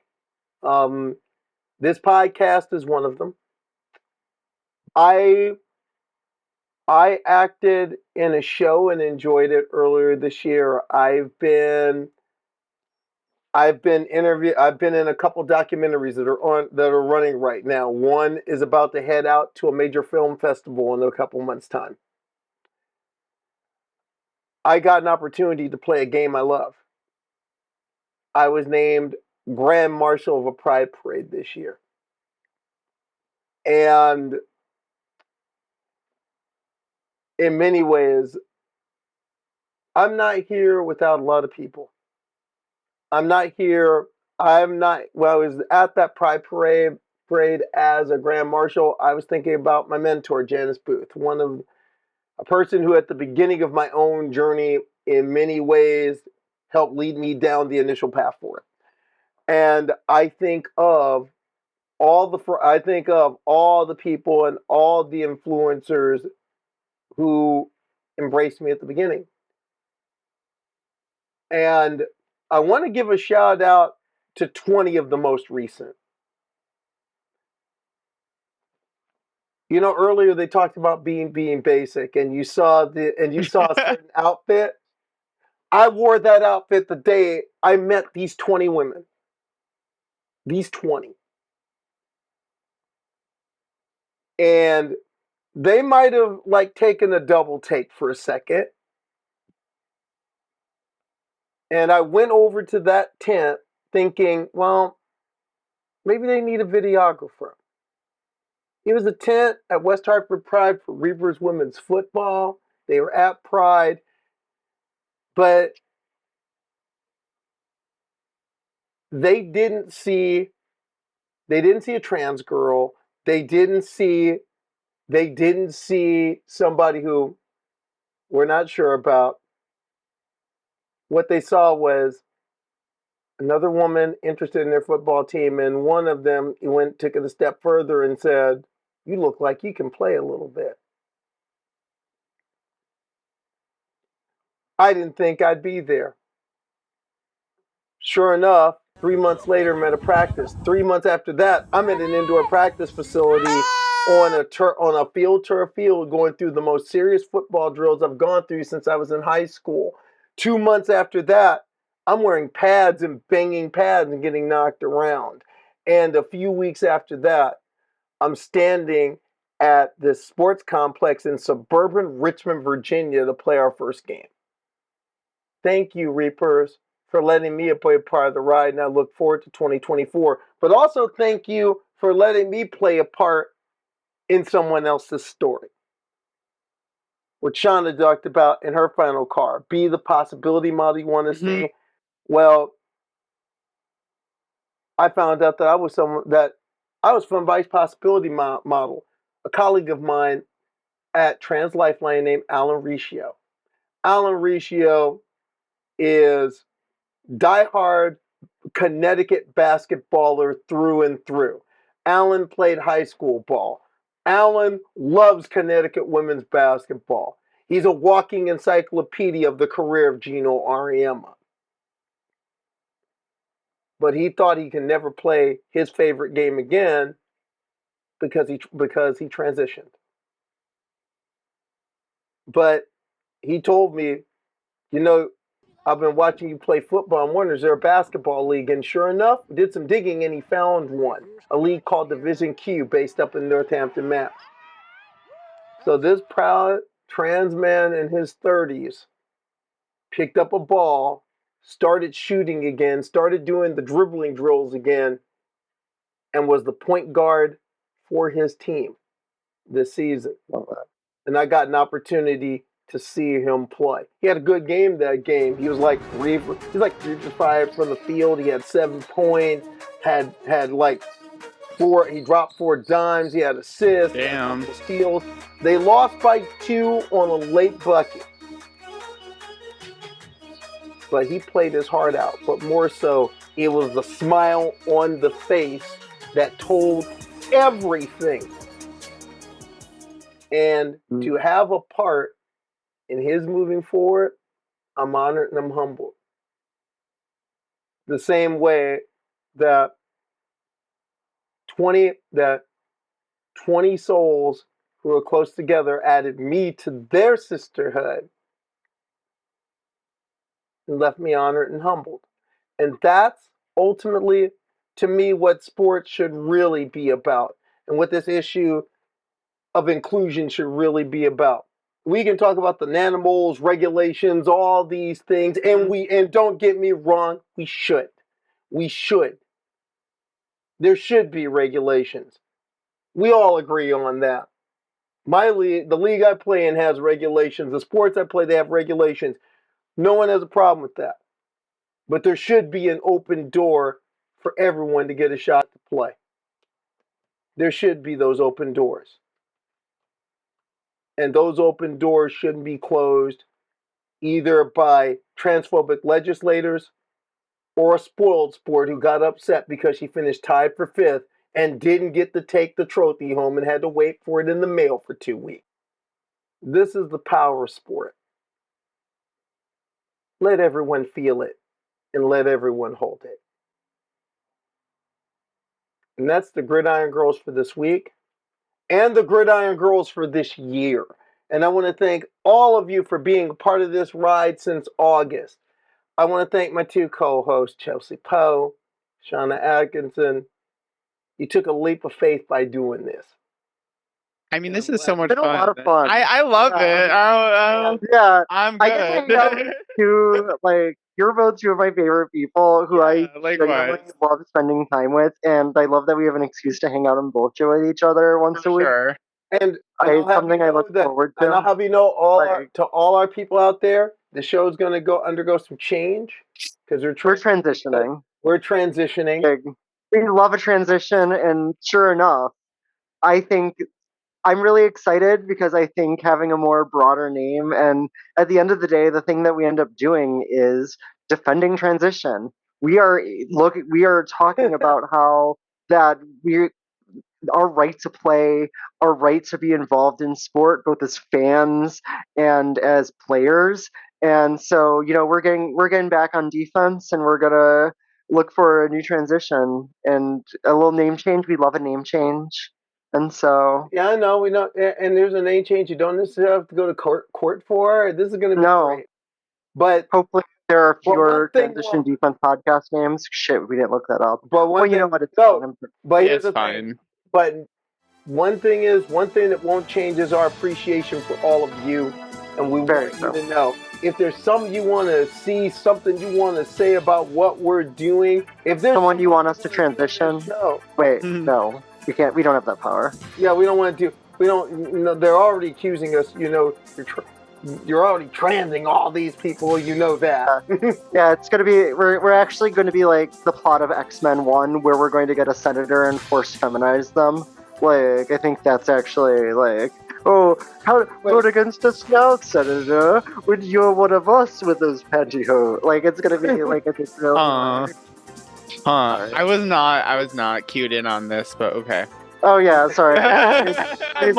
This podcast is one of them. I acted in a show and enjoyed it earlier this year. I've been in a couple documentaries that are running right now. One is about to head out to a major film festival in a couple months' time. I got an opportunity to play a game I love. I was named Grand Marshal of a Pride Parade this year. And in many ways, I'm not here without a lot of people. I was at that Pride Parade as a Grand Marshal. I was thinking about my mentor, Janice Booth, a person who at the beginning of my own journey in many ways helped lead me down the initial path for it. And I think of all the people and all the influencers who embraced me at the beginning. And I want to give a shout out to 20 of the most recent. You know, earlier they talked about being basic, and you saw a certain outfit. I wore that outfit the day I met these 20 women. These 20. And they might have like taken a double take for a second. And I went over to that tent thinking, well, maybe they need a videographer. It was a tent at West Hartford Pride for Reavers women's football. They were at Pride. But they didn't see a trans girl. They didn't see somebody who we're not sure about. What they saw was another woman interested in their football team, and one of them took it a step further and said, "You look like you can play a little bit." I didn't think I'd be there. Sure enough, 3 months later, I'm at a practice. 3 months after that, I'm at an indoor practice facility on a turf field, going through the most serious football drills I've gone through since I was in high school. 2 months after that, I'm wearing pads and banging pads and getting knocked around. And a few weeks after that, I'm standing at this sports complex in suburban Richmond, Virginia to play our first game. Thank you, Reapers, for letting me be a part of the ride, and I look forward to 2024. But also thank you for letting me play a part in someone else's story. What Shauna talked about in her final card, be the possibility model you want to see. Well, I found out that I was from Vice Possibility Model, a colleague of mine at Trans Lifeline named Alan Riccio. Alan Riccio is diehard Connecticut basketballer through and through. Alan played high school ball. Alan loves Connecticut women's basketball. He's a walking encyclopedia of the career of Gino Auriemma. But he thought he can never play his favorite game again because he transitioned. But he told me, I've been watching you play football. I'm wondering, is there a basketball league? And sure enough, did some digging and he found one, a league called Division Q based up in Northampton, Mass. So this proud trans man in his 30s picked up a ball, started shooting again, started doing the dribbling drills again, and was the point guard for his team this season. And I got an opportunity to see him play. He had a good game that game. He was like 3 for 5 from the field. He had 7 points, had like 4, he dropped 4 dimes, he had assists, had a couple steals. They lost by 2 on a late bucket. But he played his heart out. But more so, it was the smile on the face that told everything. And to have a part in his moving forward, I'm honored and I'm humbled. The same way that 20 souls who are close together added me to their sisterhood and left me honored and humbled. And that's ultimately, to me, what sports should really be about, and what this issue of inclusion should really be about. We can talk about the nanomoles, regulations, all these things, and don't get me wrong, we should. We should. There should be regulations. We all agree on that. My league, the league I play in, has regulations. The sports I play, they have regulations. No one has a problem with that. But there should be an open door for everyone to get a shot to play. There should be those open doors. And those open doors shouldn't be closed either by transphobic legislators or a spoiled sport who got upset because she finished tied for 5th and didn't get to take the trophy home and had to wait for it in the mail for 2 weeks. This is the power of sport. Let everyone feel it and let everyone hold it. And that's the Gridiron Girls for this week and the Gridiron Girls for this year. And I want to thank all of you for being a part of this ride since August. I want to thank my 2 co-hosts, Chelsea Poe, Shauna Adkison. You took a leap of faith by doing this. I mean, this is so much It's been fun. a lot of fun. I love it. Yeah, I'm I get to hang out good. with you. Like, you're both 2 of my favorite people who I genuinely likewise. love spending time with, and I love that we have an excuse to hang out and bullshit with each other once a week. Sure. And It's something I look forward to. And I'll have you know, all our people out there, the show's going to undergo some change because we're transitioning. We're transitioning. We love a transition, and sure enough, I think I'm really excited because I think having a more broader name, and at the end of the day, the thing that we end up doing is defending transition. We are talking about how that our right to play, our right to be involved in sport, both as fans and as players. And so, we're getting back on defense, and we're gonna look for a new transition and a little name change. We love a name change. And so, yeah, I know, we know, and there's a name change you don't necessarily have to go to court for. This is going to be great. But hopefully there are fewer transition defense podcast names. Shit, we didn't look that up. But one well, you thing, know what? It's but here's the fine. thing. But one thing that won't change is our appreciation for all of you, and we want you to know if there's something you want to see, something you want to say about what we're doing. If there's someone you want us to transition, no, wait, no, we can't. We don't have that power. Yeah, we don't want to do. We don't. You know, they're already accusing us. You know, you're already transing all these people. You know that. Yeah, it's gonna be. We're actually going to be like the plot of X-Men 1, where we're going to get a senator and force feminize them. Like, I think that's actually like, oh, how vote against us now, Senator? When you're one of us with those pantyhose. Like, it's gonna be like a real. I was not cued in on this, but okay. Oh yeah, sorry. There's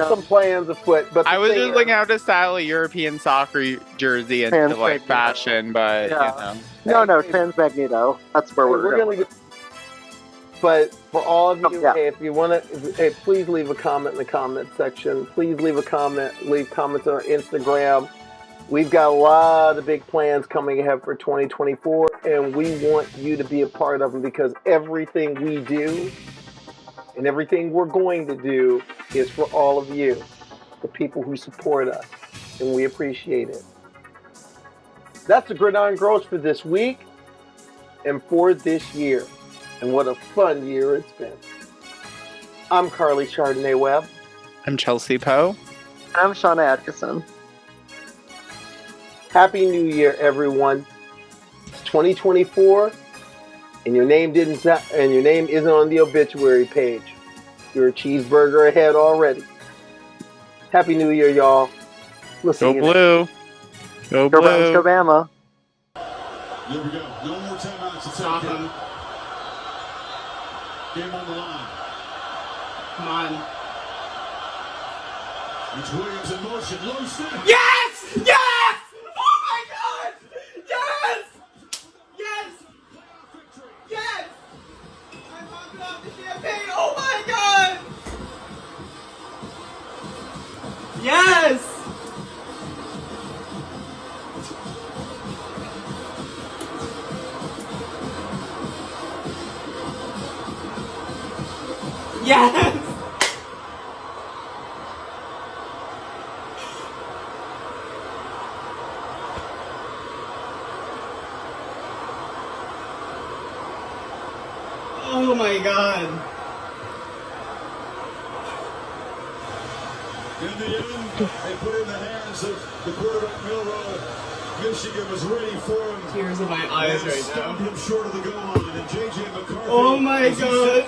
some plans afoot, but I was just looking out to style a European soccer jersey into like fashion, but yeah. No, Trans Magneto. That's where we're going. But for all of you, hey, if you want to, hey, please leave a comment in the comment section. Please leave a comment. Leave comments on our Instagram. We've got a lot of big plans coming ahead for 2024, and we want you to be a part of them because everything we do and everything we're going to do is for all of you, the people who support us, and we appreciate it. That's the Gridiron Girls for this week and for this year. And what a fun year it's been. I'm Karleigh Webb. I'm Chelsea Poe. And I'm Shauna Adkison. Happy New Year, everyone. It's 2024, and your name isn't on the obituary page. You're a cheeseburger ahead already. Happy New Year, y'all. We'll see you Blue. Go Blue. Browns, go Bama. Here we go. No more timeouts to take it. Game on the line. Come on. It's Williams in motion. Loose. Yes! Yes! Oh my God! Yes! Yes! Yes! I'm popping off the champagne. Oh my God! Yes! Yes! Oh my God. In the end, they put it in the hands of the quarterback, Milroe. Michigan was ready for him. Tears in my eyes right now. Stopped him short of the goal line, and J.J. McCarthy. Oh my God.